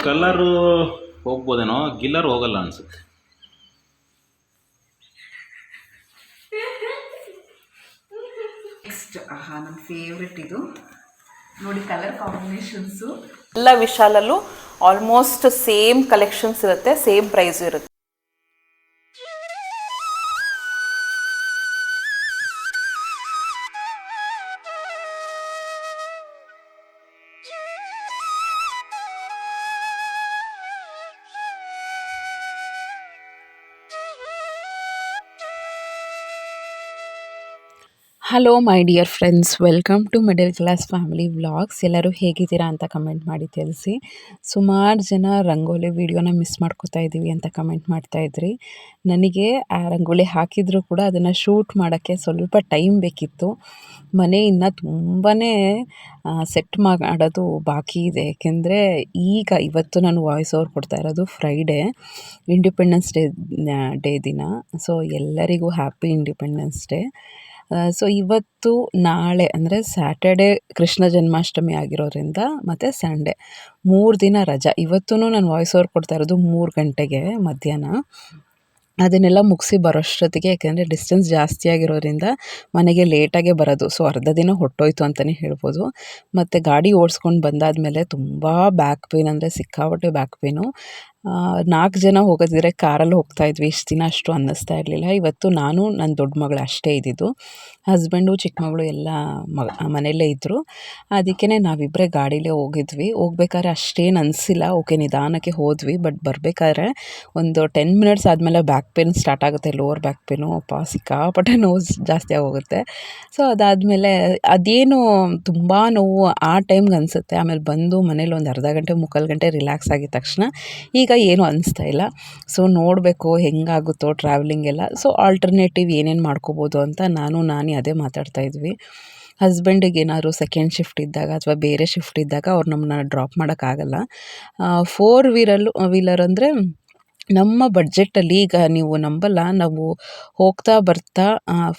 Colour ಹೋಗ್ಬೋದೇನೋ, ಗಿಲ್ಲರ್ ಹೋಗಲ್ಲ ಅನ್ಸುತ್ತೆ. Next ನನ್ನ ಫೇವ್ರೆಟ್ ಇದು ನೋಡಿ, ಕಲರ್ ಕಾಂಬಿನೇಷನ್ಸು ಎಲ್ಲ ವಿಶಾಲಲ್ಲೂ ಆಲ್ಮೋಸ್ಟ್ ಸೇಮ್ ಕಲೆಕ್ಷನ್ಸ್ ಇರುತ್ತೆ, ಸೇಮ್ ಪ್ರೈಸು ಇರುತ್ತೆ. Hello my dear friends, welcome to middle class family vlogs. ಎಲ್ಲರೂ ಹೇಗಿದ್ದೀರಾ ಅಂತ ಕಮೆಂಟ್ ಮಾಡಿ ತಿಳಿಸಿ. ಸುಮಾರು ಜನ ರಂಗೋಲಿ ವೀಡಿಯೋನ ಮಿಸ್ ಮಾಡ್ಕೋತಾ ಇದ್ದೀವಿ ಅಂತ ಕಮೆಂಟ್ ಮಾಡ್ತಾಯಿದ್ರಿ. ನನಗೆ ಆ ರಂಗೋಲಿ ಹಾಕಿದರೂ ಕೂಡ ಅದನ್ನು ಶೂಟ್ ಮಾಡೋಕ್ಕೆ ಸ್ವಲ್ಪ ಟೈಮ್ ಬೇಕಿತ್ತು. ಮನೆ ಇನ್ನೂ ತುಂಬಾ ಸೆಟ್ ಮಾಡೋದು ಬಾಕಿ ಇದೆ. ಏಕೆಂದರೆ ಇವತ್ತು ನಾನು ವಾಯ್ಸ್ ಓವರ್ ಕೊಡ್ತಾ ಇರೋದು ಫ್ರೈಡೇ, ಇಂಡಿಪೆಂಡೆನ್ಸ್ ಡೇ ದಿನ. ಸೊ ಎಲ್ಲರಿಗೂ ಹ್ಯಾಪಿ ಇಂಡಿಪೆಂಡೆನ್ಸ್ ಡೇ. ಸೊ ಇವತ್ತು ನಾಳೆ ಅಂದರೆ ಸ್ಯಾಟರ್ಡೆ ಕೃಷ್ಣ ಜನ್ಮಾಷ್ಟಮಿ ಆಗಿರೋದ್ರಿಂದ ಮತ್ತು ಸಂಡೇ 3 ದಿನ ರಜಾ. ಇವತ್ತೂ ನಾನು ವಾಯ್ಸ್ ಓವರ್ ಕೊಡ್ತಾ ಇರೋದು 3 ಗಂಟೆಗೆ ಮಧ್ಯಾಹ್ನ. ಅದನ್ನೆಲ್ಲ ಮುಗಿಸಿ ಬರೋಷ್ಟೊತ್ತಿಗೆ, ಯಾಕೆಂದರೆ ಡಿಸ್ಟೆನ್ಸ್ ಜಾಸ್ತಿ ಆಗಿರೋದ್ರಿಂದ ಮನೆಗೆ ಲೇಟಾಗೇ ಬರೋದು. ಸೊ ಅರ್ಧ ದಿನ ಹೊಟ್ಟೋಯ್ತು ಅಂತಲೇ ಹೇಳ್ಬೋದು. ಮತ್ತು ಗಾಡಿ ಓಡಿಸ್ಕೊಂಡು ಬಂದಾದಮೇಲೆ ತುಂಬ ಬ್ಯಾಕ್ ಪೇಯ್ನ್, ಅಂದರೆ ಸಿಕ್ಕಾಪಟ್ಟೆ ಬ್ಯಾಕ್ ಪೇಯ್ನು. 4 ಜನ ಹೋಗೋದಿದ್ರೆ ಕಾರಲ್ಲಿ ಹೋಗ್ತಾಯಿದ್ವಿ. ಇಷ್ಟು ದಿನ ಅಷ್ಟು ಅನ್ನಿಸ್ತಾ ಇರಲಿಲ್ಲ. ಇವತ್ತು ನಾನು ನನ್ನ ದೊಡ್ಡ ಮಗಳು ಅಷ್ಟೇ ಇದ್ದಿದ್ದು. ಹಸ್ಬೆಂಡು ಚಿಕ್ಕ ಮಗಳು ಎಲ್ಲ ಮನೆಯಲ್ಲೇ ಇದ್ದರು. ಅದಕ್ಕೇ ನಾವಿಬ್ಬರೇ ಗಾಡೀಲೇ ಹೋಗಿದ್ವಿ. ಹೋಗ್ಬೇಕಾದ್ರೆ ಅಷ್ಟೇನು ಅನಿಸಿಲ್ಲ, ಓಕೆ ನಿಧಾನಕ್ಕೆ ಹೋದ್ವಿ. ಬಟ್ ಬರಬೇಕಾದ್ರೆ ಒಂದು 10 ಮಿನಿಟ್ಸ್ ಆದಮೇಲೆ ಬ್ಯಾಕ್ ಪೇಯ್ನ್ ಸ್ಟಾರ್ಟ್ ಆಗುತ್ತೆ, ಲೋವರ್ ಬ್ಯಾಕ್ ಪೇಯ್ನು. ಸಿಕ್ಕಾಪಟ್ಟೆ ನೋವು ಜಾಸ್ತಿ ಆಗೋಗುತ್ತೆ. ಸೊ ಅದಾದಮೇಲೆ ಅದೇನು ತುಂಬ ನೋವು ಆ ಟೈಮ್ಗೆ ಅನಿಸುತ್ತೆ. ಆಮೇಲೆ ಬಂದು ಮನೇಲಿ ಒಂದು ಅರ್ಧ ಗಂಟೆ ಮುಕ್ಕಾಲು ಗಂಟೆ ರಿಲ್ಯಾಕ್ಸ್ ಆಗಿದ ತಕ್ಷಣ ಈಗ ಏನೂ ಅನಿಸ್ತಾ ಇಲ್ಲ. ಸೊ ನೋಡಬೇಕು ಹೆಂಗಾಗುತ್ತೋ ಟ್ರಾವೆಲಿಂಗ್ ಎಲ್ಲ. ಸೊ ಆಲ್ಟರ್ನೇಟಿವ್ ಏನೇನು ಮಾಡ್ಕೋಬೋದು ಅಂತ ನಾನೇ ಅದೇ ಮಾತಾಡ್ತಾ ಇದ್ವಿ. ಹಸ್ಬೆಂಡಿಗೆ ಏನಾದ್ರು ಸೆಕೆಂಡ್ ಶಿಫ್ಟ್ ಇದ್ದಾಗ ಅಥವಾ ಬೇರೆ ಶಿಫ್ಟ್ ಇದ್ದಾಗ ಅವ್ರು ನಮ್ಮನ್ನ ಡ್ರಾಪ್ ಮಾಡೋಕ್ಕಾಗಲ್ಲ. 4 ವೀಲರ್ ಅಂದರೆ ನಮ್ಮ ಬಡ್ಜೆಟಲ್ಲಿ ಈಗ ನೀವು ನಂಬಲ್ಲ, ನಾವು ಹೋಗ್ತಾ ಬರ್ತಾ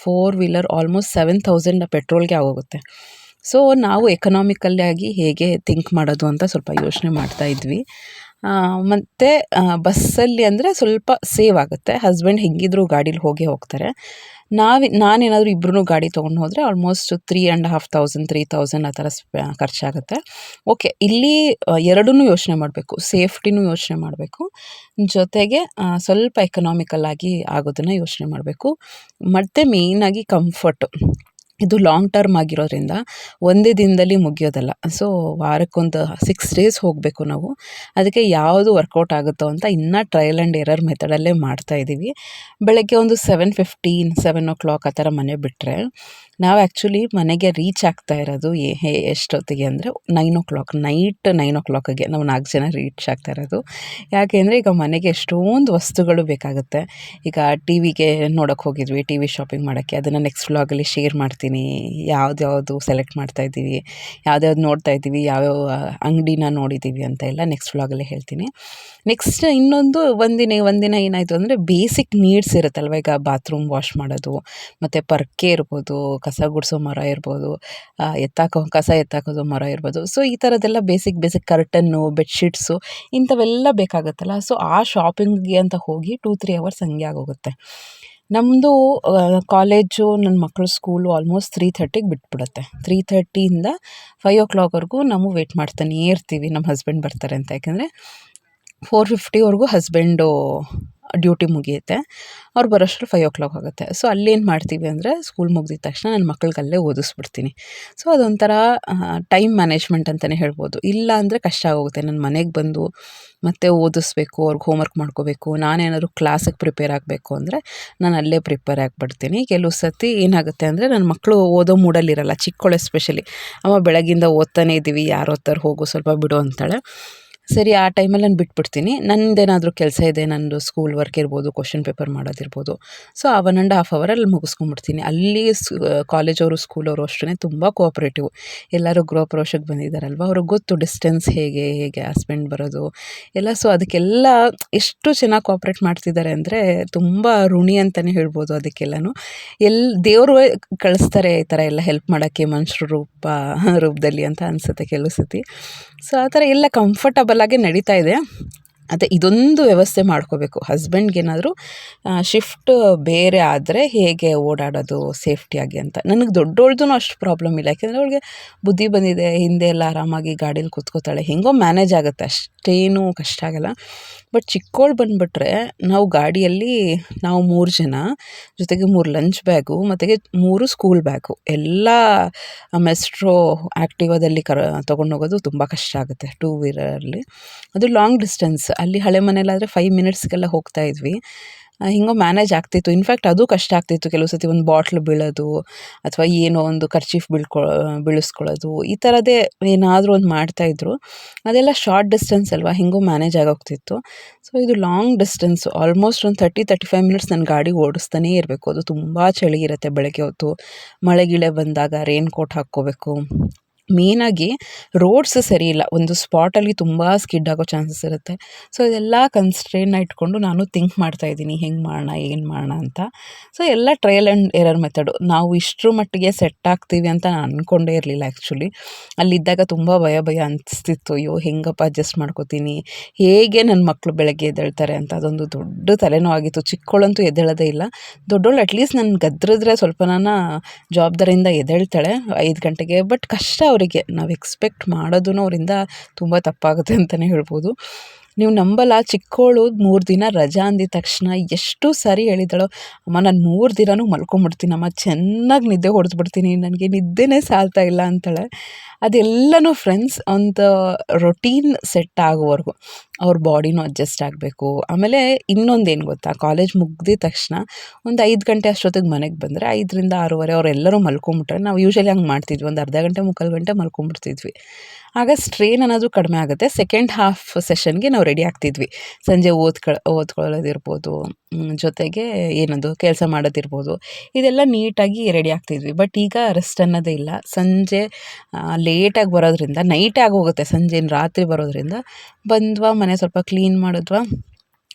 4 ವೀಲರ್ ಆಲ್ಮೋಸ್ಟ್ 7,000 ಪೆಟ್ರೋಲ್ಗೆ ಆಗೋಗುತ್ತೆ. ಸೊ ನಾವು ಎಕನಾಮಿಕಲ್ಲಿ ಆಗಿ ಹೇಗೆ ಥಿಂಕ್ ಮಾಡೋದು ಅಂತ ಸ್ವಲ್ಪ ಯೋಚನೆ ಮಾಡ್ತಾ ಇದ್ವಿ. ಮತ್ತು ಬಸ್ಸಲ್ಲಿ ಅಂದರೆ ಸ್ವಲ್ಪ ಸೇವ್ ಆಗುತ್ತೆ. ಹಸ್ಬೆಂಡ್ ಹೆಂಗಿದ್ರು ಗಾಡೀಲಿ ಹೋಗ್ತಾರೆ. ನಾನೇನಾದರೂ ಇಬ್ಬರೂ ಗಾಡಿ ತೊಗೊಂಡು ಹೋದರೆ ಆಲ್ಮೋಸ್ಟ್ 3,500 3,000 ಆ ಥರ ಖರ್ಚಾಗುತ್ತೆ. ಓಕೆ, ಇಲ್ಲಿ ಎರಡನ್ನೂ ಯೋಚನೆ ಮಾಡಬೇಕು, ಸೇಫ್ಟಿನೂ ಯೋಚನೆ ಮಾಡಬೇಕು, ಜೊತೆಗೆ ಸ್ವಲ್ಪ ಎಕನಾಮಿಕಲ್ ಆಗಿ ಆಗೋದನ್ನು ಯೋಚನೆ ಮಾಡಬೇಕು. ಮತ್ತು ಮೇಯ್ನಾಗಿ ಕಂಫರ್ಟು. ಇದು ಲಾಂಗ್ ಟರ್ಮ್ ಆಗಿರೋದ್ರಿಂದ ಒಂದೇ ದಿನದಲ್ಲಿ ಮುಗಿಯೋದಲ್ಲ. ಸೊ ವಾರಕ್ಕೊಂದು 6 ಡೇಸ್ ಹೋಗಬೇಕು ನಾವು. ಅದಕ್ಕೆ ಯಾವುದು ವರ್ಕೌಟ್ ಆಗುತ್ತೋ ಅಂತ ಇನ್ನೂ ಟ್ರಯಲ್ ಆ್ಯಂಡ್ ಎರರ್ ಮೆಥಡಲ್ಲೇ ಮಾಡ್ತಾಯಿದ್ದೀವಿ. ಬೆಳಗ್ಗೆ ಒಂದು 7:15 7 o'clock ಆ ಥರ ಮನೆ ಬಿಟ್ಟರೆ, ನಾವು ಆ್ಯಕ್ಚುಲಿ ಮನೆಗೆ ರೀಚ್ ಆಗ್ತಾ ಇರೋದು ಎಷ್ಟೊತ್ತಿಗೆ ಅಂದರೆ 9 o'clock, ನೈಟ್ 9 o'clockಗೆ ನಾವು 4 ಜನ ರೀಚ್ ಆಗ್ತಾ ಇರೋದು. ಯಾಕೆಂದರೆ ಈಗ ಮನೆಗೆ ಎಷ್ಟೊಂದು ವಸ್ತುಗಳು ಬೇಕಾಗುತ್ತೆ. ಈಗ ಟಿ ವಿಗೆ ನೋಡೋಕ್ಕೆ ಹೋಗಿದ್ವಿ, ಟಿ ವಿ ಶಾಪಿಂಗ್ ಮಾಡೋಕ್ಕೆ. ಅದನ್ನು ನೆಕ್ಸ್ಟ್ ವ್ಲಾಗಲ್ಲಿ ಶೇರ್ ಮಾಡ್ತೀನಿ. ಯಾವ್ದು ಸೆಲೆಕ್ಟ್ ಮಾಡ್ತಾಯಿದ್ದೀವಿ, ಯಾವ್ದ್ಯಾವ್ದು ನೋಡ್ತಾ ಇದ್ದೀವಿ, ಯಾವ್ಯಾವ ಅಂಗಡಿನ ನೋಡಿದ್ದೀವಿ ಅಂತ ಎಲ್ಲ ನೆಕ್ಸ್ಟ್ ವ್ಲಾಗಲ್ಲೇ ಹೇಳ್ತೀನಿ. ನೆಕ್ಸ್ಟ್ ಇನ್ನೊಂದು ಒಂದಿನ ಏನಾಯಿತು ಅಂದರೆ, ಬೇಸಿಕ್ ನೀಡ್ಸ್ ಇರುತ್ತಲ್ವ. ಈಗ ಬಾತ್ರೂಮ್ ವಾಶ್ ಮಾಡೋದು, ಮತ್ತು ಪರ್ಕೆ ಇರ್ಬೋದು, ಕಸ ಗುಡಿಸೋ ಮರ ಇರ್ಬೋದು, ಕಸ ಎತ್ತಾಕೋದು ಮರ ಇರ್ಬೋದು. ಸೊ ಈ ಥರದ್ದೆಲ್ಲ ಬೇಸಿಕ್ ಕರ್ಟನ್ನು, ಬೆಡ್ಶೀಟ್ಸು ಇಂಥವೆಲ್ಲ ಬೇಕಾಗುತ್ತಲ್ಲ. ಸೊ ಆ ಶಾಪಿಂಗ್ಗೆ ಅಂತ ಹೋಗಿ 2-3 hours ಹಂಗೆ ಆಗೋಗುತ್ತೆ. ನಮ್ಮದು ಕಾಲೇಜು, ನನ್ನ ಮಕ್ಕಳು ಸ್ಕೂಲು ಆಲ್ಮೋಸ್ಟ್ 3:30ಗೆ ಬಿಟ್ಬಿಡುತ್ತೆ. 3:30ಇಂದ 5 o'clockವರೆಗೂ ನಾವು ವೇಟ್ ಮಾಡ್ತಾನೇ ಇರ್ತೀವಿ ನಮ್ಮ ಹಸ್ಬೆಂಡ್ ಬರ್ತಾರೆ ಅಂತ. ಯಾಕೆಂದರೆ 4:50ವರೆಗೂ ಹಸ್ಬೆಂಡು ಡ್ಯೂಟಿ ಮುಗಿಯುತ್ತೆ. ಅವ್ರು ಬರೋಷ್ಟ್ರಲ್ಲಿ 5 o'clock ಆಗುತ್ತೆ. ಸೊ ಅಲ್ಲೇನು ಮಾಡ್ತೀವಿ ಅಂದರೆ, ಸ್ಕೂಲ್ ಮುಗಿದ ತಕ್ಷಣ ನನ್ನ ಮಕ್ಕಳಿಗೆ ಅಲ್ಲೇ ಓದಿಸ್ಬಿಡ್ತೀನಿ. ಸೊ ಅದೊಂಥರ ಟೈಮ್ ಮ್ಯಾನೇಜ್ಮೆಂಟ್ ಅಂತಲೇ ಹೇಳ್ಬೋದು. ಇಲ್ಲ ಅಂದರೆ ಕಷ್ಟ ಆಗೋಗುತ್ತೆ. ನನ್ನ ಮನೆಗೆ ಬಂದು ಮತ್ತೆ ಓದಿಸ್ಬೇಕು, ಅವ್ರಿಗೆ ಹೋಮ್ವರ್ಕ್ ಮಾಡ್ಕೋಬೇಕು. ನಾನೇನಾದ್ರು ಕ್ಲಾಸಿಗೆ ಪ್ರಿಪೇರ್ ಆಗಬೇಕು ಅಂದರೆ ನಾನು ಅಲ್ಲೇ ಪ್ರಿಪೇರ್ ಆಗಿಬಿಡ್ತೀನಿ. ಕೆಲವು ಸತಿ ಏನಾಗುತ್ತೆ ಅಂದರೆ, ನನ್ನ ಮಕ್ಕಳು ಓದೋ ಮೂಡಲ್ಲಿರಲ್ಲ, ಚಿಕ್ಕವಳು ಎಸ್ಪೆಷಲಿ. ಅಮ್ಮ ಬೆಳಗ್ಗಿಂದ ಓದ್ತಾನೇ ಇದ್ದೀವಿ, ಯಾರು ಓದ್ತಾರೆ, ಹೋಗು ಸ್ವಲ್ಪ ಬಿಡು ಅಂತಾಳೆ. ಸರಿ, ಆ ಟೈಮಲ್ಲಿ ನಾನು ಬಿಟ್ಬಿಡ್ತೀನಿ. ನನ್ನದೇನಾದರೂ ಕೆಲಸ ಇದೆ, ನನ್ನದು ಸ್ಕೂಲ್ ವರ್ಕ್ ಇರ್ಬೋದು, ಕ್ವಶನ್ ಪೇಪರ್ ಮಾಡೋದಿರ್ಬೋದು. ಸೊ ಆ 1.5 hour ಅಲ್ಲಿ ಮುಗಿಸ್ಕೊಂಡ್ಬಿಡ್ತೀನಿ. ಅಲ್ಲಿ ಕಾಲೇಜವರು, ಸ್ಕೂಲವರು ಅಷ್ಟೇ ತುಂಬ ಕೋಆಪ್ರೇಟಿವ್. ಎಲ್ಲರೂ ಗೃಹ ಪ್ರವೇಶಕ್ಕೆ ಬಂದಿದ್ದಾರಲ್ವ, ಅವ್ರಿಗೆ ಗೊತ್ತು ಡಿಸ್ಟೆನ್ಸ್ ಹೇಗೆ ಹಸ್ಬೆಂಡ್ ಬರೋದು ಎಲ್ಲ. ಸೊ ಅದಕ್ಕೆಲ್ಲ ಎಷ್ಟು ಚೆನ್ನಾಗಿ ಕೋಆಪ್ರೇಟ್ ಮಾಡ್ತಿದ್ದಾರೆ ಅಂದರೆ, ತುಂಬ ಋಣಿ ಅಂತಲೇ ಹೇಳ್ಬೋದು ಅದಕ್ಕೆಲ್ಲನೂ. ದೇವರು ಕಳಿಸ್ತಾರೆ ಈ ಥರ ಎಲ್ಲ ಹೆಲ್ಪ್ ಮಾಡೋಕ್ಕೆ, ಮನುಷ್ಯರ ರೂಪದಲ್ಲಿ ಅಂತ ಅನಿಸುತ್ತೆ ಕೆಲವು ಸತಿ. ಸೊ ಆ ಥರ ಎಲ್ಲ ಕಂಫರ್ಟಬಲ್ ಕಂಫರ್ಟಬಲ್ ಆಗೇ ನಡೀತಾ ಇದೆ. ಅದೇ ಇದೊಂದು ವ್ಯವಸ್ಥೆ ಮಾಡ್ಕೋಬೇಕು. ಹಸ್ಬೆಂಡ್ಗೇನಾದರೂ ಶಿಫ್ಟ್ ಬೇರೆ ಆದರೆ ಹೇಗೆ ಓಡಾಡೋದು ಸೇಫ್ಟಿಯಾಗಿ ಅಂತ. ನನಗೆ ದೊಡ್ಡೋಳ್ದು ಅಷ್ಟು ಪ್ರಾಬ್ಲಮ್ ಇಲ್ಲ, ಯಾಕೆಂದರೆ ಅವಳಿಗೆ ಬುದ್ಧಿ ಬಂದಿದೆ, ಹಿಂದೆ ಎಲ್ಲ ಆರಾಮಾಗಿ ಗಾಡೀಲಿ ಕೂತ್ಕೋತಾಳೆ, ಹೆಂಗೋ ಮ್ಯಾನೇಜ್ ಆಗುತ್ತೆ, ಅಷ್ಟೇನೂ ಕಷ್ಟ ಆಗಲ್ಲ. ಬಟ್ ಚಿಕ್ಕವಳು ಬಂದುಬಿಟ್ರೆ ನಾವು ಗಾಡಿಯಲ್ಲಿ ನಾವು 3 ಜನ, ಜೊತೆಗೆ 3 ಲಂಚ್ ಬ್ಯಾಗು ಮತ್ತು 3 ಸ್ಕೂಲ್ ಬ್ಯಾಗು ಎಲ್ಲ ಮೆಸ್ಟ್ರೋ ಆ್ಯಕ್ಟಿವಾದಲ್ಲಿ ತೊಗೊಂಡೋಗೋದು ತುಂಬ ಕಷ್ಟ ಆಗುತ್ತೆ, 2 ವೀಲರಲ್ಲಿ. ಅದು ಲಾಂಗ್ ಡಿಸ್ಟೆನ್ಸ್. ಅಲ್ಲಿ ಹಳೆ ಮನೇಲಾದರೆ 5 ಮಿನಿಟ್ಸ್ಗೆಲ್ಲ ಹೋಗ್ತಾ ಇದ್ವಿ. ಹಿಂಗೋ ಮ್ಯಾನೇಜ್ ಆಗ್ತಿತ್ತು. ಇನ್ಫ್ಯಾಕ್ಟ್ ಅದು ಕಷ್ಟ ಆಗ್ತಿತ್ತು ಕೆಲವು ಸತಿ, ಒಂದು ಬಾಟ್ಲ್ ಬೀಳೋದು ಅಥವಾ ಏನೋ ಒಂದು ಕರ್ಚೀಫ್ ಬೀಳಿಸ್ಕೊಳ್ಳೋದು, ಈ ಥರದ್ದೇ ಏನಾದರೂ ಒಂದು ಮಾಡ್ತಾಯಿದ್ರು. ಅದೆಲ್ಲ ಶಾರ್ಟ್ ಡಿಸ್ಟೆನ್ಸ್ ಅಲ್ವಾ, ಹಿಂಗೋ ಮ್ಯಾನೇಜ್ ಆಗೋಗ್ತಿತ್ತು. ಸೊ ಇದು ಲಾಂಗ್ ಡಿಸ್ಟೆನ್ಸು, ಆಲ್ಮೋಸ್ಟ್ ಒಂದು 30-35 ಮಿನಿಟ್ಸ್ ನಾನು ಗಾಡಿ ಓಡಿಸ್ತಾನೇ ಇರಬೇಕು. ಅದು ತುಂಬ ಚಳಿ ಇರುತ್ತೆ ಬೆಳಗ್ಗೆ ಹೊತ್ತು. ಮಳೆ ಗಿಳೆ ಬಂದಾಗ ರೇನ್ ಕೋಟ್ ಹಾಕ್ಕೋಬೇಕು. ಮೇಯ್ನಾಗಿ ರೋಡ್ಸ್ ಸರಿ ಇಲ್ಲ, ಒಂದು ಸ್ಪಾಟಲ್ಲಿ ತುಂಬ ಸ್ಕಿಡ್ ಆಗೋ ಚಾನ್ಸಸ್ ಇರುತ್ತೆ. ಸೊ ಇದೆಲ್ಲ ಕನ್ಸ್ಟ್ರೇನ್ನ ಇಟ್ಕೊಂಡು ನಾನು ಥಿಂಕ್ ಮಾಡ್ತಾಯಿದ್ದೀನಿ, ಹೆಂಗೆ ಮಾಡೋಣ ಏನು ಮಾಡೋಣ ಅಂತ. ಸೊ ಎಲ್ಲ ಟ್ರಯಲ್ ಆ್ಯಂಡ್ ಎರರ್ ಮೆಥಡು. ನಾವು ಇಷ್ಟರ ಮಟ್ಟಿಗೆ ಸೆಟ್ ಆಗ್ತೀವಿ ಅಂತ ನಾನು ಅಂದ್ಕೊಂಡೇ ಇರಲಿಲ್ಲ ಆ್ಯಕ್ಚುಲಿ. ಅಲ್ಲಿದ್ದಾಗ ತುಂಬ ಭಯ ಅನಿಸ್ತಿತ್ತು, ಅಯ್ಯೋ ಹೆಂಗಪ್ಪ ಅಡ್ಜಸ್ಟ್ ಮಾಡ್ಕೋತೀನಿ, ಹೇಗೆ ನನ್ನ ಮಕ್ಕಳು ಬೆಳಗ್ಗೆ ಎದ್ದೇಳ್ತಾರೆ ಅಂತ. ಅದೊಂದು ದೊಡ್ಡ ತಲೆನೋವು ಆಗಿತ್ತು. ಚಿಕ್ಕವಳಂತೂ ಎದ್ದೇಳೋದೇ ಇಲ್ಲ, ದೊಡ್ಡವಳು ಅಟ್ಲೀಸ್ಟ್ ನನ್ನ ಗದ್ರಿದ್ರೆ ಸ್ವಲ್ಪ ನಾನು ಜವಾಬ್ದಾರಿಯಿಂದ ಎದ್ದೇಳ್ತಾಳೆ 5 ಗಂಟೆಗೆ. ಬಟ್ ಕಷ್ಟ ಅವರಿಗೆ, ನಾವು ಎಕ್ಸ್ಪೆಕ್ಟ್ ಮಾಡೋದು ಅವರಿಂದ ತುಂಬ ತಪ್ಪಾಗುತ್ತೆ ಅಂತಲೇ ಹೇಳ್ಬೋದು. ನೀವು ನಂಬಲ್ಲ, ಚಿಕ್ಕವಳು 3 ದಿನ ರಜಾ ಅಂದಿದ ತಕ್ಷಣ ಎಷ್ಟು ಸಾರಿ ಹೇಳಿದಳು, ಅಮ್ಮ ನಾನು 3 ದಿನವೂ ಮಲ್ಕೊಂಬಿಡ್ತೀನಮ್ಮ, ಚೆನ್ನಾಗಿ ನಿದ್ದೆ ಹೊಡೆದ್ಬಿಡ್ತೀನಿ, ನನಗೆ ನಿದ್ದೆನೇ ಸಾಲ್ತಾ ಇಲ್ಲ ಅಂತಾಳೆ. ಅದೆಲ್ಲನೂ ಫ್ರೆಂಡ್ಸ್ ಒಂದು ರೊಟೀನ್ ಸೆಟ್ ಆಗೋವರೆಗೂ ಅವ್ರ ಬಾಡಿನೂ ಅಡ್ಜಸ್ಟ್ ಆಗಬೇಕು. ಆಮೇಲೆ ಇನ್ನೊಂದೇನು ಗೊತ್ತಾ, ಕಾಲೇಜ್ ಮುಗ್ದಿದ ತಕ್ಷಣ ಒಂದು 5 ಗಂಟೆ ಅಷ್ಟೊತ್ತಿಗೆ ಮನೆಗೆ ಬಂದರೆ 5ರಿಂದ 6:30 ಅವರೆಲ್ಲರೂ ಮಲ್ಕೊಂಬಿಟ್ರೆ, ನಾವು ಯೂಶ್ವಲಿ ಹಂಗೆ ಮಾಡ್ತಿದ್ವಿ, ಒಂದು ಅರ್ಧ ಗಂಟೆ 3/4 ಗಂಟೆ ಮಲ್ಕೊಂಬಿಡ್ತಿದ್ವಿ. ಆಗ ಸ್ಟ್ರೇನ್ ಅನ್ನೋದು ಕಡಿಮೆ ಆಗುತ್ತೆ. ಸೆಕೆಂಡ್ ಹಾಫ್ ಸೆಷನ್ಗೆ ನಾವು ರೆಡಿ ಆಗ್ತಿದ್ವಿ. ಸಂಜೆ ಓದ್ಕೊಳ್ಳೋದಿರ್ಬೋದು, ಜೊತೆಗೆ ಏನದು ಕೆಲಸ ಮಾಡೋದಿರ್ಬೋದು, ಇದೆಲ್ಲ ನೀಟಾಗಿ ರೆಡಿ ಆಗ್ತಿದ್ವಿ. ಬಟ್ ಈಗ ರೆಸ್ಟ್ ಅನ್ನೋದೇ ಇಲ್ಲ. ಸಂಜೆ ಲೇಟಾಗಿ ಬರೋದ್ರಿಂದ ನೈಟೇ ಆಗೋಗುತ್ತೆ, ಸಂಜೆ ರಾತ್ರಿ ಬರೋದ್ರಿಂದ ಬಂದ್ವಾ ಮನೆ ಸ್ವಲ್ಪ ಕ್ಲೀನ್ ಮಾಡಿದ್ವಾ,